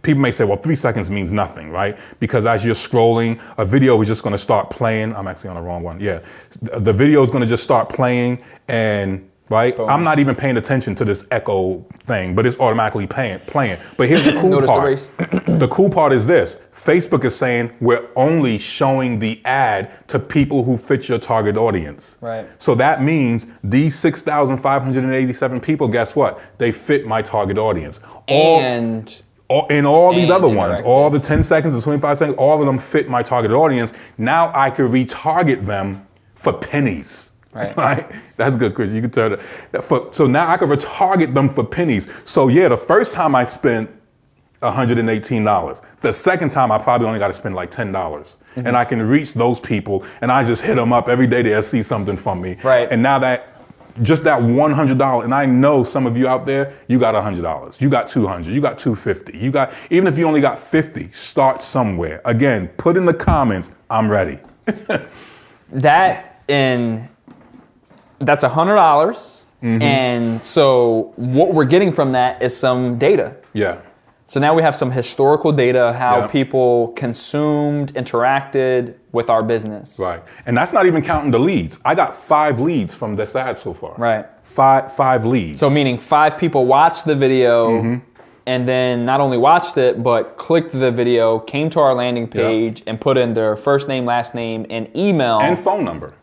People may say, well, 3 seconds means nothing, right? Because as you're scrolling, a video is just going to start playing. I'm actually on the wrong one. Yeah. The video is going to just start playing, and right, boom. I'm not even paying attention to this echo thing, but it's automatically playing. But here's the cool part. The cool part is this. Facebook is saying we're only showing the ad to people who fit your target audience. Right. So that means these 6,587 people, guess what? They fit my target audience. In all these other ones, all the 10 seconds, the 25 seconds, all of them fit my targeted audience. Now I can retarget them for pennies. Right? That's good, Chris. You can turn it. So now I can retarget them for pennies. So yeah, the first time I spent $118. The second time I probably only got to spend like $10. Mm-hmm. And I can reach those people, and I just hit them up every day. They'll see something from me. Right. And now that just that $100, and I know some of you out there, you got $100, you got $200, you got $250, you got, even if you only got 50, start somewhere. Again, put in the comments, I'm ready. That's $100. Mm-hmm. And so what we're getting from that is some data. Yeah. So now we have some historical data, how people consumed, interacted with our business. Right. And that's not even counting the leads. I got 5 leads from this ad so far. Right. Five leads. So meaning 5 people watched the video, and then not only watched it, but clicked the video, came to our landing page, and put in their first name, last name, and email. And phone number.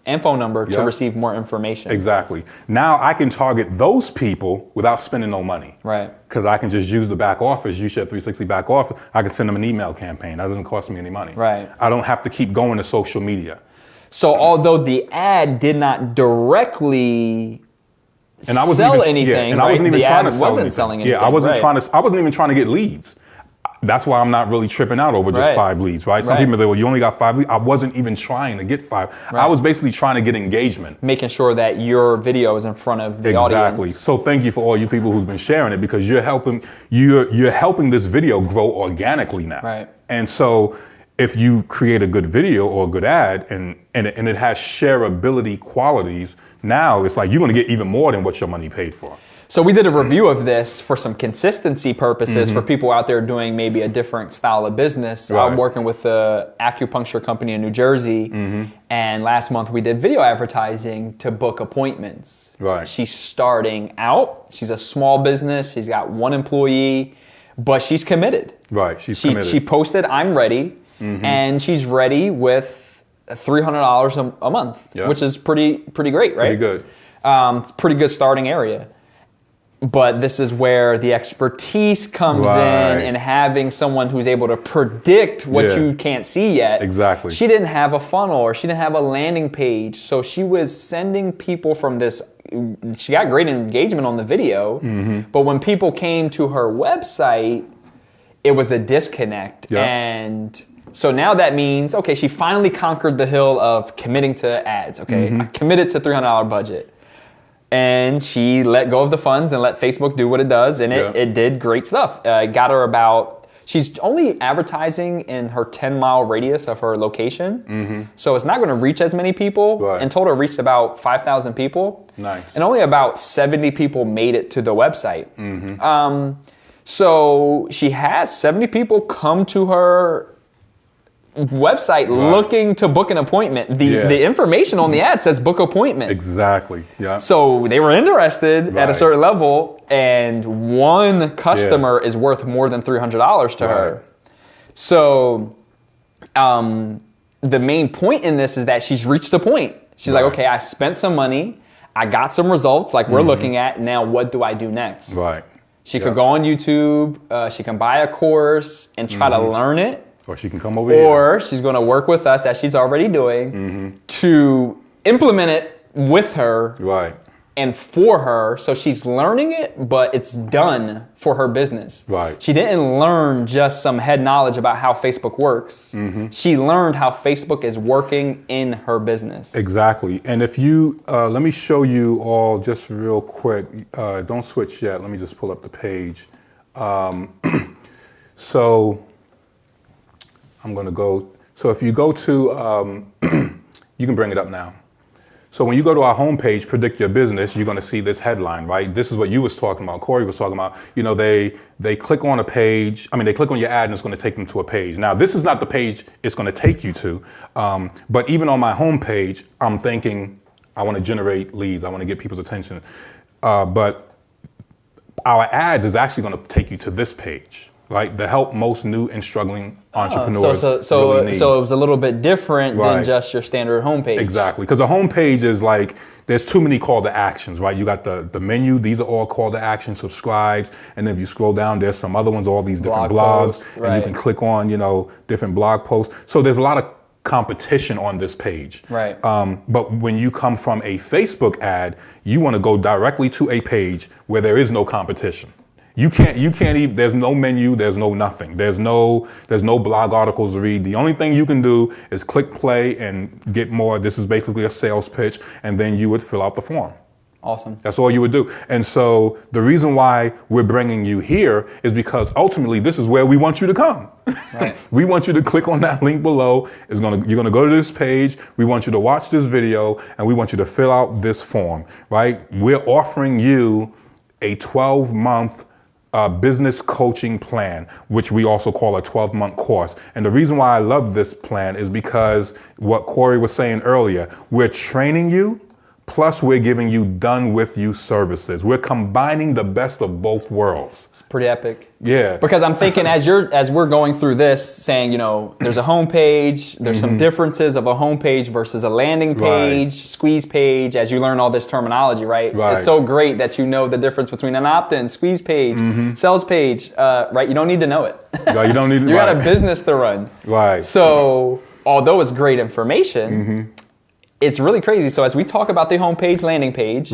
To receive more information. Exactly. Now I can target those people without spending no money. Right. Because I can just use the back office, UShed 360 back office. I can send them an email campaign. That doesn't cost me any money. Right. I don't have to keep going to social media. So although the ad did not directly sell anything, and I wasn't even trying to sell anything. Selling anything. Yeah, I wasn't even trying to get leads. That's why I'm not really tripping out over just 5 leads, right? Some people say, well, you only got 5 leads. I wasn't even trying to get 5. I was basically trying to get engagement. Making sure that your video is in front of the audience. Exactly. So thank you for all you people who've been sharing it, because you're helping this video grow organically now. Right. And so if you create a good video or a good ad and it has shareability qualities, now it's like you're going to get even more than what your money paid for. So we did a review of this for some consistency purposes for people out there doing maybe a different style of business. Right. I'm working with an acupuncture company in New Jersey, and last month we did video advertising to book appointments. Right. She's starting out. She's a small business. She's got 1 employee, but she's committed. Right. She's committed. She posted, "I'm ready," and she's ready with $300 a month, which is pretty great, right? Pretty good. It's a pretty good starting area. But this is where the expertise comes in having someone who's able to predict what you can't see yet. Exactly. She didn't have a funnel, or she didn't have a landing page. So she was sending people from this. She got great engagement on the video. But when people came to her website, it was a disconnect. Yeah. And so now that means, okay, she finally conquered the hill of committing to ads. Okay, I committed to $300 budget. And she let go of the funds and let Facebook do what it does, and it did great stuff. Got her she's only advertising in her 10-mile radius of her location, so it's not going to reach as many people. Right. In total, it reached about 5,000 people. Nice. And only about 70 people made it to the website. So she has 70 people come to her website looking to book an appointment. The information on the ad says book appointment. Exactly. Yeah. So they were interested at a certain level, and 1 customer is worth more than $300 to her. So the main point in this is that she's reached a point. She's like, okay, I spent some money. I got some results like we're looking at. Now, what do I do next? Right. She could go on YouTube. She can buy a course and try to learn it. Or she can come over here. Or she's going to work with us, as she's already doing, to implement it with her. Right. And for her, so she's learning it, but it's done for her business. Right. She didn't learn just some head knowledge about how Facebook works. She learned how Facebook is working in her business. Exactly. And if you, let me show you all just real quick. Don't switch yet. Let me just pull up the page. So I'm going to go. So if you go to, you can bring it up now. So when you go to our homepage, Predict Your Business, you're going to see this headline, right? This is what you was talking about, Corey was talking about. You know, they click on a page. I mean, they click on your ad and it's going to take them to a page. Now, this is not the page it's going to take you to. But even on my homepage, I'm thinking I want to generate leads. I want to get people's attention. But our ads is actually going to take you to this page. Right, the help most new and struggling entrepreneurs really need. So it was a little bit different than just your standard homepage. Exactly, because the homepage is like, there's too many call to actions, right? You got the menu, these are all call to action, subscribes, and then if you scroll down, there's some other ones, all these different blogs, and you can click on, you know, different blog posts. So there's a lot of competition on this page. Right. But when you come from a Facebook ad, you want to go directly to a page where there is no competition. You can't even, there's no menu, there's no nothing. There's no blog articles to read. The only thing you can do is click play and get more. This is basically a sales pitch, and then you would fill out the form. Awesome. That's all you would do. And so the reason why we're bringing you here is because ultimately this is where we want you to come. Right. We want you to click on that link below. You're gonna go to this page. We want you to watch this video, and we want you to fill out this form, right? We're offering you a 12-month business coaching plan, which we also call a 12-month course. And the reason why I love this plan is because what Corey was saying earlier, we're training you, plus we're giving you done with you services. We're combining the best of both worlds. It's pretty epic. Yeah. Because I'm thinking as we're going through this, saying, you know, there's a homepage, there's some differences of a homepage versus a landing page, squeeze page, as you learn all this terminology, right? It's so great that you know the difference between an opt-in, squeeze page, sales page, right? You don't need to know it. Yeah, you don't need to. You got a business to run. Right. So although it's great information, it's really crazy. So as we talk about the homepage, landing page,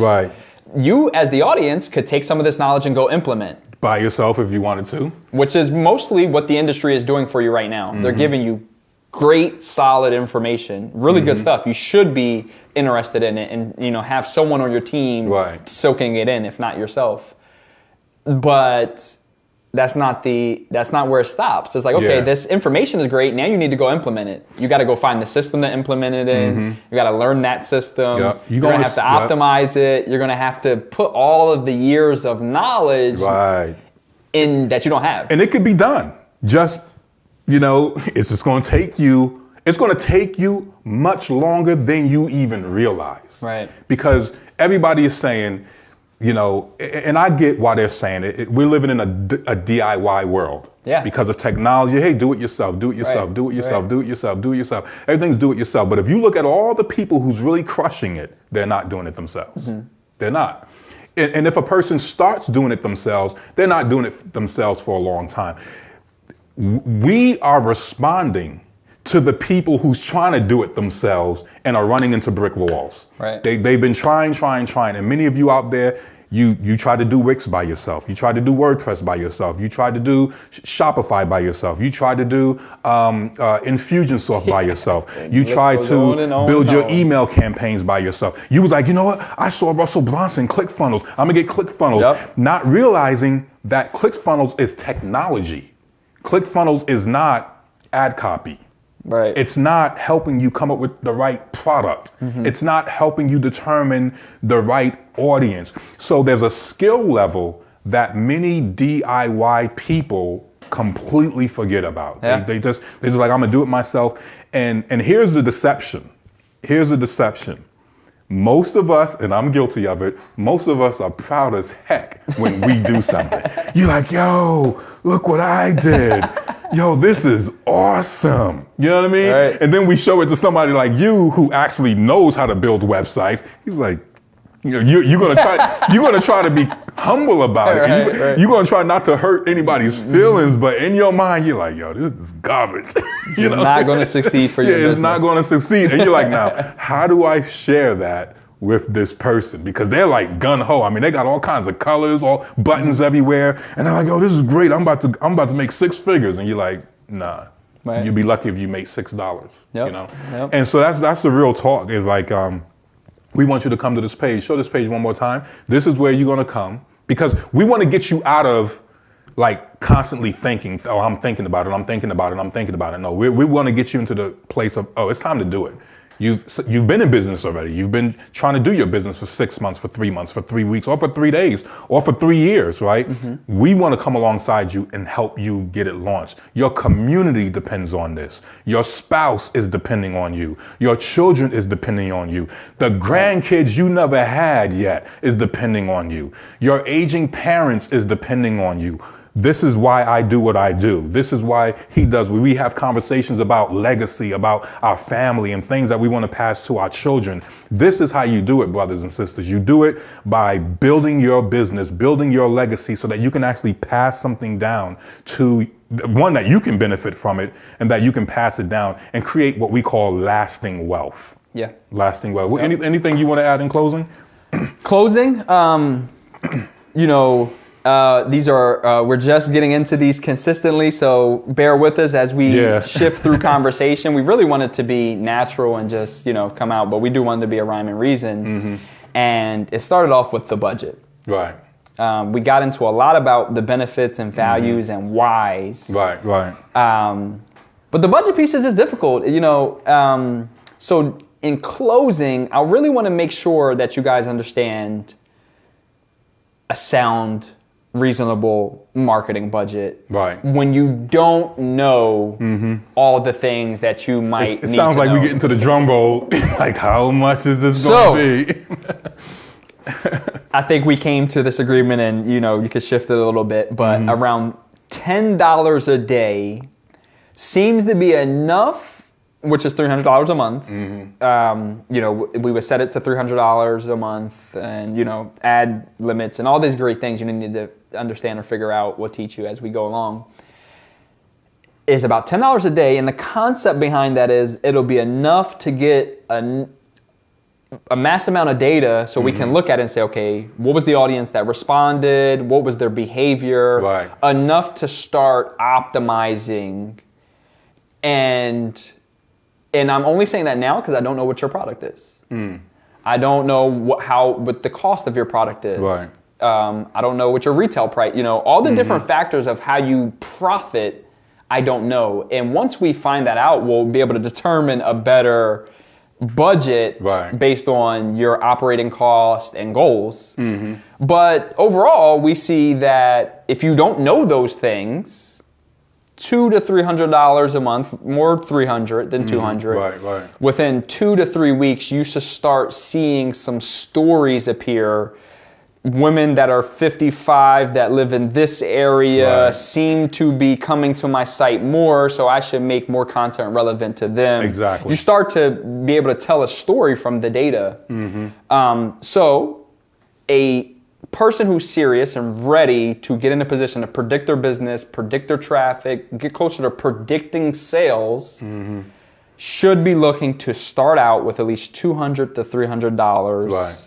you as the audience could take some of this knowledge and go implement. By yourself if you wanted to. Which is mostly what the industry is doing for you right now. They're giving you great, solid information, really good stuff. You should be interested in it and, you know, have someone on your team soaking it in, if not yourself. But that's not where it stops. It's like, okay, this information is great. Now you need to go implement it. You got to go find the system to implement it in. You got to learn that system. You're going to have to optimize it. You're going to have to put all of the years of knowledge in that you don't have. And it could be done. Just, you know, it's just going to take you, it's going to take you much longer than you even realize. Right. Because everybody is saying, you know, and I get why they're saying it. We're living in a DIY world. Yeah. Because of technology. Hey, do it yourself, do it yourself, do it yourself, do it yourself, do it yourself. Everything's do it yourself. But if you look at all the people who's really crushing it, they're not doing it themselves. They're not. And if a person starts doing it themselves, they're not doing it themselves for a long time. We are responding to the people who's trying to do it themselves and are running into brick walls. Right. They've been trying. And many of you out there, you tried to do Wix by yourself. You tried to do WordPress by yourself. You tried to do Shopify by yourself. You tried to do Infusionsoft by yourself. You tried to build your email campaigns by yourself. You was like, you know what? I saw Russell Brunson, ClickFunnels. I'm gonna get ClickFunnels. Not realizing that ClickFunnels is technology. ClickFunnels is not ad copy. Right. It's not helping you come up with the right product. It's not helping you determine the right audience. So there's a skill level that many DIY people completely forget about. Yeah. They just like, I'm gonna do it myself. And here's the deception. Here's the deception. Most of us, and I'm guilty of it, most of us are proud as heck when we do something. You're like, yo, look what I did. yo, this is awesome. You know what I mean? Right. And then we show it to somebody like you who actually knows how to build websites. He's like, you know, you're gonna try to be humble about it. Right. You're gonna try not to hurt anybody's feelings, but in your mind, you're like, yo, this is garbage. You know? It's not going to succeed for your business. It's not going to succeed. And you're like, now, how do I share that with this person? Because they're like gun-ho. I mean, they got all kinds of colors, all buttons everywhere. And they're like, yo, this is great. I'm about to make 6 figures. And you're like, nah. Right. You'd be lucky if you make $6, Yep. you know? Yep. And so that's the real talk is like, we want you to come to this page. Show this page one more time. This is where you're going to come because we want to get you out of like constantly thinking, oh, I'm thinking about it. I'm thinking about it. I'm thinking about it. No, we want to get you into the place of, oh, it's time to do it. You've been in business already. You've been trying to do your business for 6 months, for 3 months, for 3 weeks, or for 3 days, or for 3 years, right? Mm-hmm. We want to come alongside you and help you get it launched. Your community depends on this. Your spouse is depending on you. Your children is depending on you. The grandkids you never had yet is depending on you. Your aging parents is depending on you. This is why I do what I do. This is why he does. We have conversations about legacy, about our family and things that we want to pass to our children. This is how you do it, brothers and sisters. You do it by building your business, building your legacy so that you can actually pass something down to one that you can benefit from it and that you can pass it down and create what we call lasting wealth. Yeah. Lasting wealth. Yeah. Anything you want to add in closing? Closing, you know, these are, we're just getting into these consistently, so bear with us as we shift through conversation. We really want it to be natural and just, you know, come out, but we do want it to be a rhyme and reason. Mm-hmm. And it started off with the budget. Right. We got into a lot about the benefits and values and whys. Right. But the budget piece is just difficult, you know. So in closing, I really want to make sure that you guys understand a sound, reasonable marketing budget. Right. When you don't know all the things that you might need to know. It sounds like we get into the drum roll. Like, how much is this going to be? I think we came to this agreement and, you know, you could shift it a little bit, but around $10 a day seems to be enough, which is $300 a month. You know, we would set it to $300 a month and, you know, add limits and all these great things you need to understand or figure out. We'll teach you as we go along. Is about $10 a day. And the concept behind that is it'll be enough to get a mass amount of data so we can look at it and say, okay, what was the audience that responded? What was their behavior? Right. Enough to start optimizing. And I'm only saying that now because I don't know what your product is. I don't know what the cost of your product is. Right. I don't know what your retail price, you know, all the different factors of how you profit, I don't know. And once we find that out, we'll be able to determine a better budget based on your operating cost and goals. But overall, we see that if you don't know those things, $200 to $300 a month, more $300 than $200. Right. Within 2 to 3 weeks, you should start seeing some stories appear. Women that are 55 that live in this area seem to be coming to my site more, so I should make more content relevant to them. Exactly. You start to be able to tell a story from the data. So a person who's serious and ready to get in a position to predict their business, predict their traffic, get closer to predicting sales, should be looking to start out with at least $200 to $300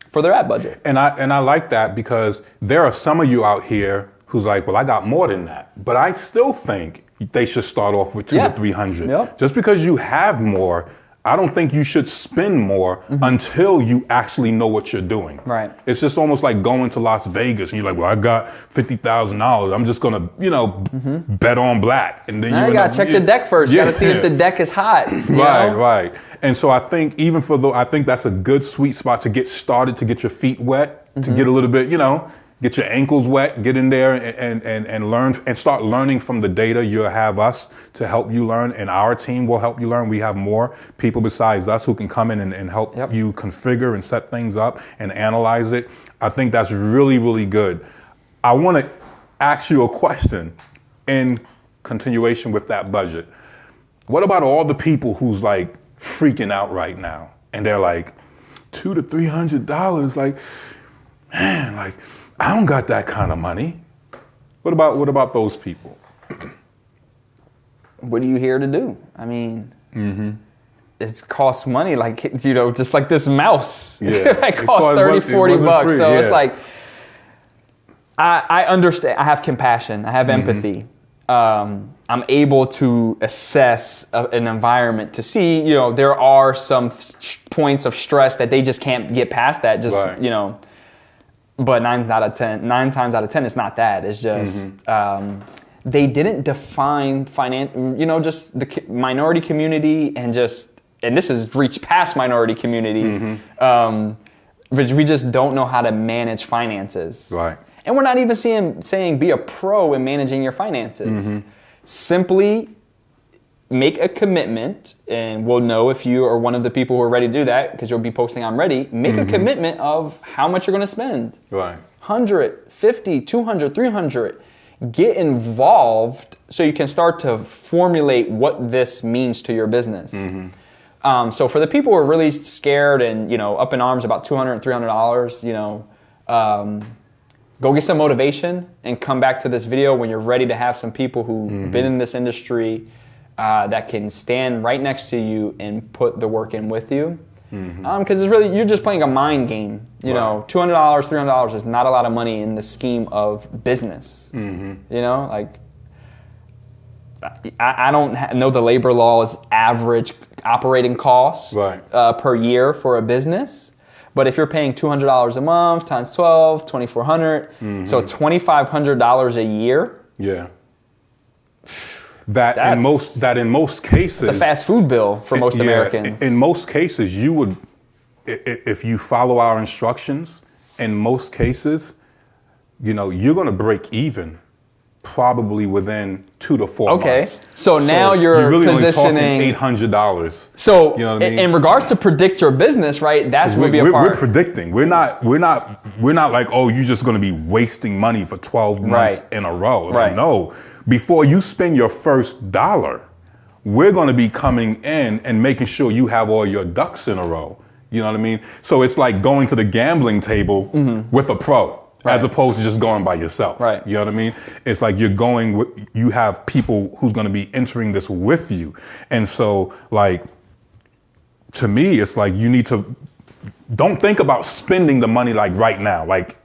for their ad budget. And I like that because there are some of you out here who's like, well, I got more than that. But I still think they should start off with $200 to $300. Yep. Just because you have more, I don't think you should spend more until you actually know what you're doing. Right. It's just almost like going to Las Vegas and you're like, well, I got $50,000. I'm just gonna, bet on black. And then now you gotta check the deck first. You gotta see if the deck is hot. Right. And so I think I think that's a good sweet spot to get started, to get your feet wet, to get a little bit, get your ankles wet, get in there and learn and start learning from the data. You'll have us to help you learn, and our team will help you learn. We have more people besides us who can come in and help you configure and set things up and analyze it. I think that's really, really good. I want to ask you a question. in continuation with that budget, what about all the people who's like freaking out right now and they're like $200 to $300? Like, man, like I don't got that kind of money. What about those people? What are you here to do? I mean, it costs money, like, you know, just like this mouse. Yeah. It costs 30, 40 bucks. Free, so yeah. it's like, I understand. I have compassion. I have empathy. I'm able to assess an environment to see, you know, there are some points of stress that they just can't get past that. Just, right. you know, but 9 times out of 10, it's not that. It's just, they didn't define you know, just the minority community and this has reached past minority community. We just don't know how to manage finances. Right. And we're not even saying be a pro in managing your finances. Simply make a commitment, and we'll know if you are one of the people who are ready to do that because you'll be posting I'm ready. Make a commitment of how much you're going to spend. Right. 100, 50, 200, 300. Get involved so you can start to formulate what this means to your business. So for the people who are really scared and, you know, up in arms about $200, $300, you know, go get some motivation and come back to this video when you're ready to have some people who've been in this industry that can stand right next to you and put the work in with you. Because it's really, you're just playing a mind game. You know, $200, $300 is not a lot of money in the scheme of business. You know, like, I don't know the labor law's average operating cost per year for a business. But if you're paying $200 a month times 12, $2,400, so $2,500 a year. Yeah. That in most cases, it's a fast food bill for most Americans. In most cases, you would, if you follow our instructions, in most cases, you know, you're going to break even probably within 2 to 4 months. So now you're really positioning only talking $800. So you know what I mean? In regards to predict your business, right? That's would be a part. We're predicting. We're not like, oh, you're just going to be wasting money for 12 months in a row. Like, no. Before you spend your first dollar, we're going to be coming in and making sure you have all your ducks in a row. You know what I mean? So it's like going to the gambling table with a pro. As opposed to just going by yourself. Right. You know what I mean? It's like you're going, you have people who's going to be entering this with you. And so, like, to me, it's like you need to, don't think about spending the money like right now. Like,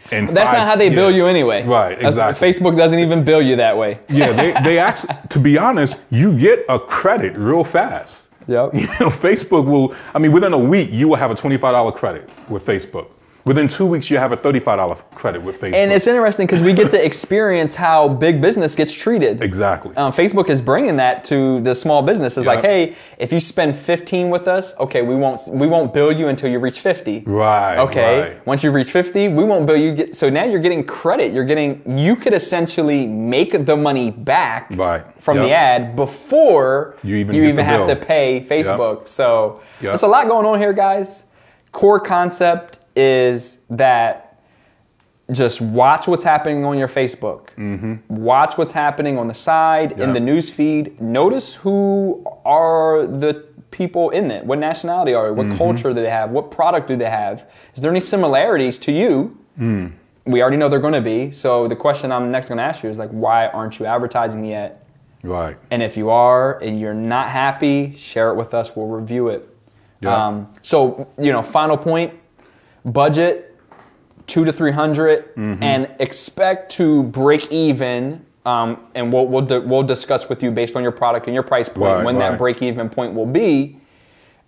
that's not how they bill you anyway. Right, exactly. Facebook doesn't even bill you that way. Yeah, they actually, to be honest, you get a credit real fast. Yep. You know, Facebook will, I mean, within a week, you will have a $25 credit with Facebook. Within 2 weeks, you have a $35 credit with Facebook. And it's interesting because we get to experience how big business gets treated. Exactly. Facebook is bringing that to the small businesses. Like, hey, if you spend 15 with us, okay, we won't bill you until you reach 50. Right. Okay. Right. Once you reach 50, we won't bill you. So now you're getting credit. You could essentially make the money back from the ad before you even have to pay Facebook. So there's a lot going on here, guys. Core concept is that just watch what's happening on your Facebook. Watch what's happening on the side, in the news feed. Notice who are the people in it. What nationality are they? What culture do they have? What product do they have? Is there any similarities to you? We already know they're going to be. So the question I'm next going to ask you is like, why aren't you advertising yet? Right. And if you are and you're not happy, share it with us. We'll review it. So, you know, final point. Budget $200 to $300 and expect to break even. And we'll discuss with you based on your product and your price point when that break even point will be.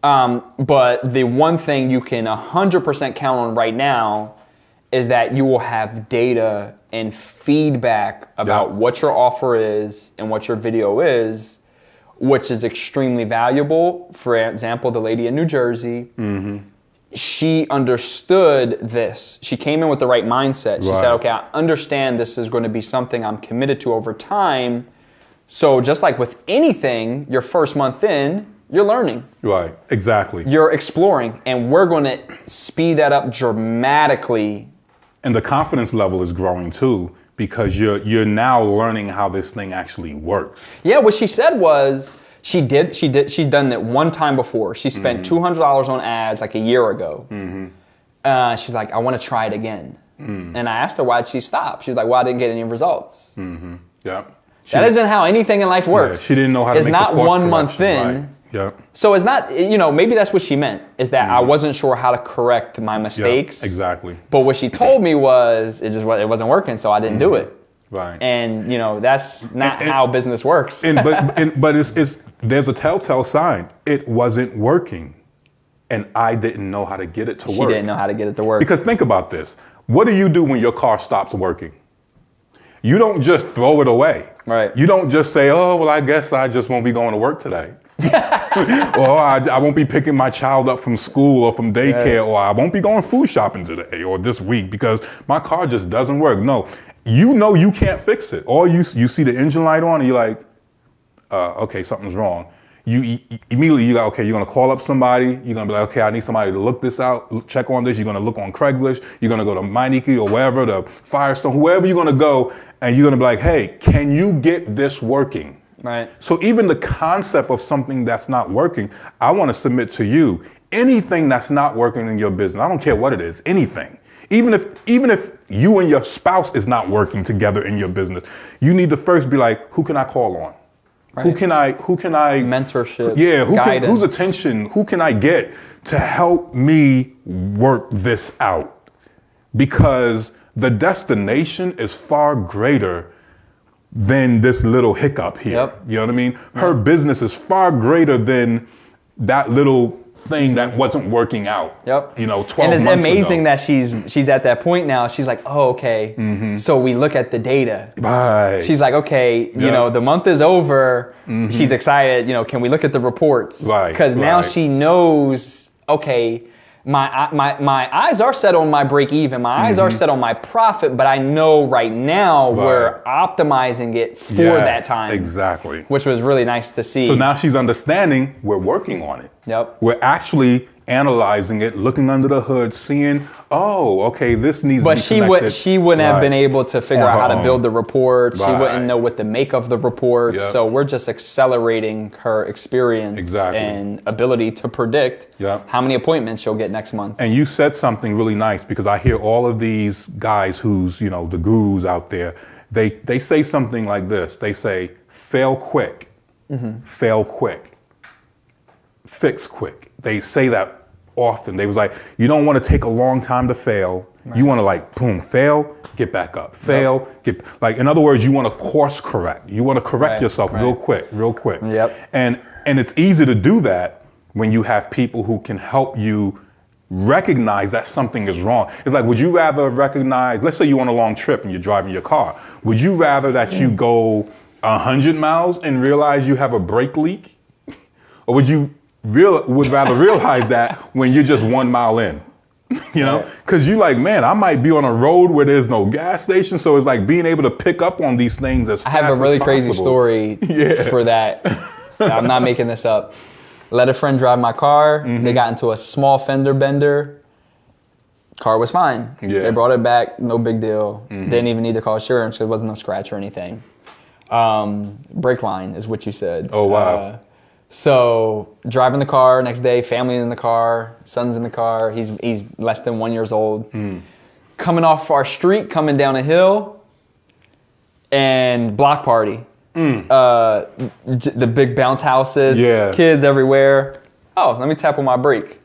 But the one thing you can 100% count on right now is that you will have data and feedback about what your offer is and what your video is, which is extremely valuable. For example, the lady in New Jersey. She understood this. She came in with the right mindset. She said, okay, I understand this is going to be something I'm committed to over time. So just like with anything, your first month in, you're learning. Right, exactly. You're exploring, and we're going to speed that up dramatically. And the confidence level is growing too, because you're now learning how this thing actually works. Yeah, what she said was she'd done it one time before. She spent $200 on ads like a year ago. She's like, I want to try it again. And I asked her why'd she stop. She was like, well, I didn't get any results. Yeah. That isn't how anything in life works. Yeah, she didn't know how to make the course correction. It's not 1 month in. Right. Yeah. So it's not, maybe that's what she meant, is that I wasn't sure how to correct my mistakes. Yeah, exactly. But what she told me was, it wasn't working, so I didn't do it. Right. And, that's not how business works. But it's there's a telltale sign. It wasn't working. And I didn't know how to get it to work. She didn't know how to get it to work. Because think about this. What do you do when your car stops working? You don't just throw it away. Right. You don't just say, oh, well, I guess I just won't be going to work today. Or I won't be picking my child up from school or from daycare, or I won't be going food shopping today or this week because my car just doesn't work. No, you can't fix it. Or you see the engine light on and you're like, okay, something's wrong. You immediately, you're going to call up somebody. You're going to be like, okay, I need somebody to look this out, check on this. You're going to look on Craigslist. You're going to go to Meineke or wherever, the Firestone, whoever you're going to go, and you're going to be like, hey, can you get this working? Right. So even the concept of something that's not working, I want to submit to you, anything that's not working in your business, I don't care what it is, anything. Even if you and your spouse is not working together in your business, you need to first be like, who can I call on? Right. Who can I mentorship? Yeah, guidance. whose attention? Who can I get to help me work this out? Because the destination is far greater than this little hiccup here. Yep. You know what I mean? Her business is far greater than that little thing that wasn't working out. Yep. 12 months ago. And it's amazing ago. that she's at that point now. She's like, oh, okay. So we look at the data. Right. She's like, okay, the month is over. She's excited. Can we look at the reports? Right. Because now she knows, okay, my eyes are set on my break even. My eyes are set on my profit, but I know right now we're optimizing it for that time. Exactly. Which was really nice to see. So now she's understanding we're working on it. Yep. We're actually analyzing it, looking under the hood, seeing, oh, okay, this needs to be connected. But she wouldn't have been able to figure out how to build the report. She wouldn't know what to make of the report. Yep. So we're just accelerating her experience and ability to predict how many appointments she'll get next month. And you said something really nice, because I hear all of these guys who's, the gurus out there, they say something like this. They say, fail quick, fail quick, fix quick. They say that often. They was like, you don't want to take a long time to fail. Right. You want to boom, fail, get back up. Fail, get, in other words, you want to course correct. You want to correct yourself real quick. Yep. And it's easy to do that when you have people who can help you recognize that something is wrong. It's like, would you rather recognize, let's say you're on a long trip and you're driving your car. Would you rather that you go 100 miles and realize you have a brake leak? Or would rather realize that when you're just 1 mile in, because you're like, man, I might be on a road where there's no gas station. So it's like being able to pick up on these things as fast as possible. I have a really crazy story for that. I'm not making this up. Let a friend drive my car. They got into a small fender bender. Car was fine. Yeah. They brought it back. No big deal. Didn't even need to call insurance because there wasn't no scratch or anything. Brake line is what you said. Oh, wow. So driving the car, next day, family in the car, son's in the car. He's less than 1 year old. Coming off our street, coming down a hill, and block party. The big bounce houses, kids everywhere. Oh, let me tap on my brake.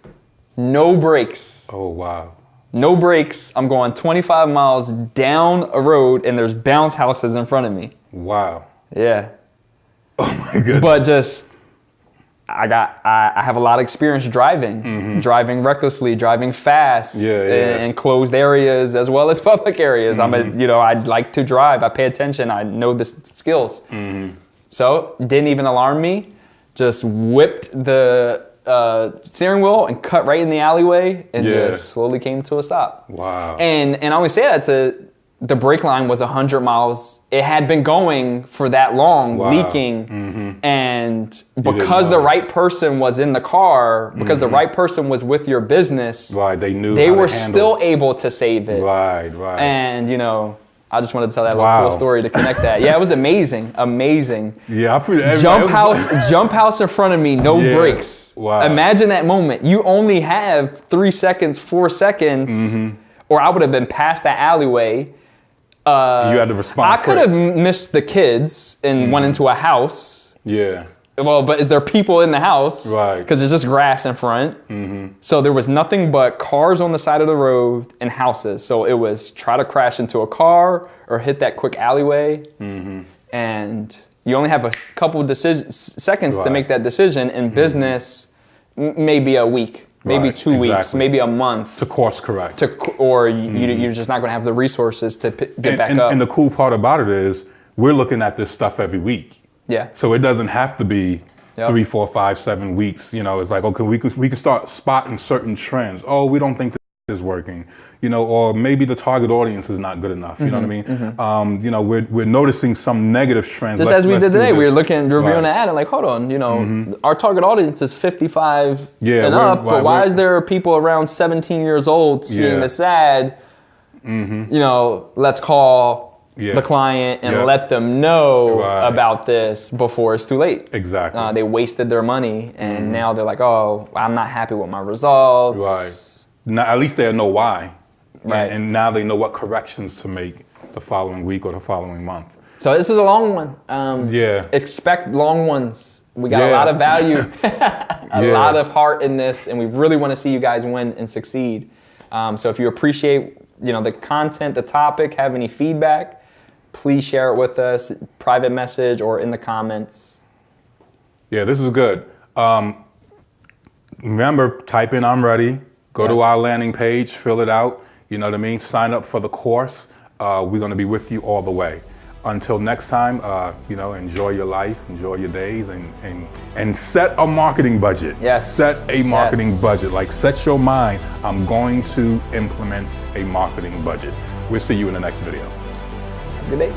No brakes. Oh, wow. No brakes. I'm going 25 miles down a road, and there's bounce houses in front of me. Wow. Yeah. Oh my goodness. But just, I have a lot of experience driving, driving recklessly, driving fast, in closed areas as well as public areas. I like to drive. I pay attention. I know the skills. So didn't even alarm me. Just whipped the steering wheel and cut right in the alleyway and just slowly came to a stop. Wow. And I only say that to. The brake line was 100 miles. It had been going for that long, leaking. And because the right person was in the car, because the right person was with your business, they knew they were still able to save it. Right. And, I just wanted to tell that little cool story to connect that. Yeah, it was amazing. Yeah, Jump house in front of me, no brakes. Wow. Imagine that moment. You only have 3 seconds, 4 seconds, or I would have been past that alleyway. You had to respond. I could have missed the kids and went into a house. Yeah. Well, but is there people in the house? Right. Because there's just grass in front. So there was nothing but cars on the side of the road and houses. So it was try to crash into a car or hit that quick alleyway. And you only have a couple seconds to make that decision. In business, maybe a week, maybe 2 weeks, maybe a month. To course correct. Or you're just not going to have the resources to get back up. And the cool part about it is we're looking at this stuff every week. Yeah. So it doesn't have to be 3, 4, 5, 7 weeks. You know, it's like, okay, we can start spotting certain trends. Oh, we don't think this is working. You know, or maybe the target audience is not good enough. You know what I mean? You know, we're noticing some negative trends. Just as we did today, we were reviewing the ad and like, hold on, you know, our target audience is 55 and up, but why is there people around 17 years old seeing this ad? You know, let's call the client and let them know about this before it's too late. Exactly. They wasted their money and now they're like, oh, I'm not happy with my results. Right. Now, at least they'll know why. Right. And now they know what corrections to make the following week or the following month. So this is a long one. Expect long ones. We got a lot of value, a lot of heart in this, and we really want to see you guys win and succeed. So if you appreciate, you know, the content, the topic, have any feedback, please share it with us, private message or in the comments. Yeah, this is good. Remember, type in I'm ready. Go to our landing page, fill it out. You know what I mean? Sign up for the course. We're going to be with you all the way. Until next time, you know, enjoy your life, enjoy your days, and set a marketing budget. Yes. Set a marketing budget. Like, set your mind, I'm going to implement a marketing budget. We'll see you in the next video. Good day.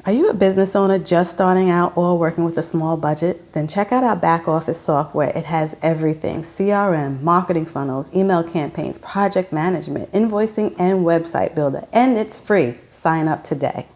Are you a business owner just starting out or working with a small budget? Then check out our back office software. It has everything: CRM, marketing funnels, email campaigns, project management, invoicing, and website builder. And it's free. Sign up today.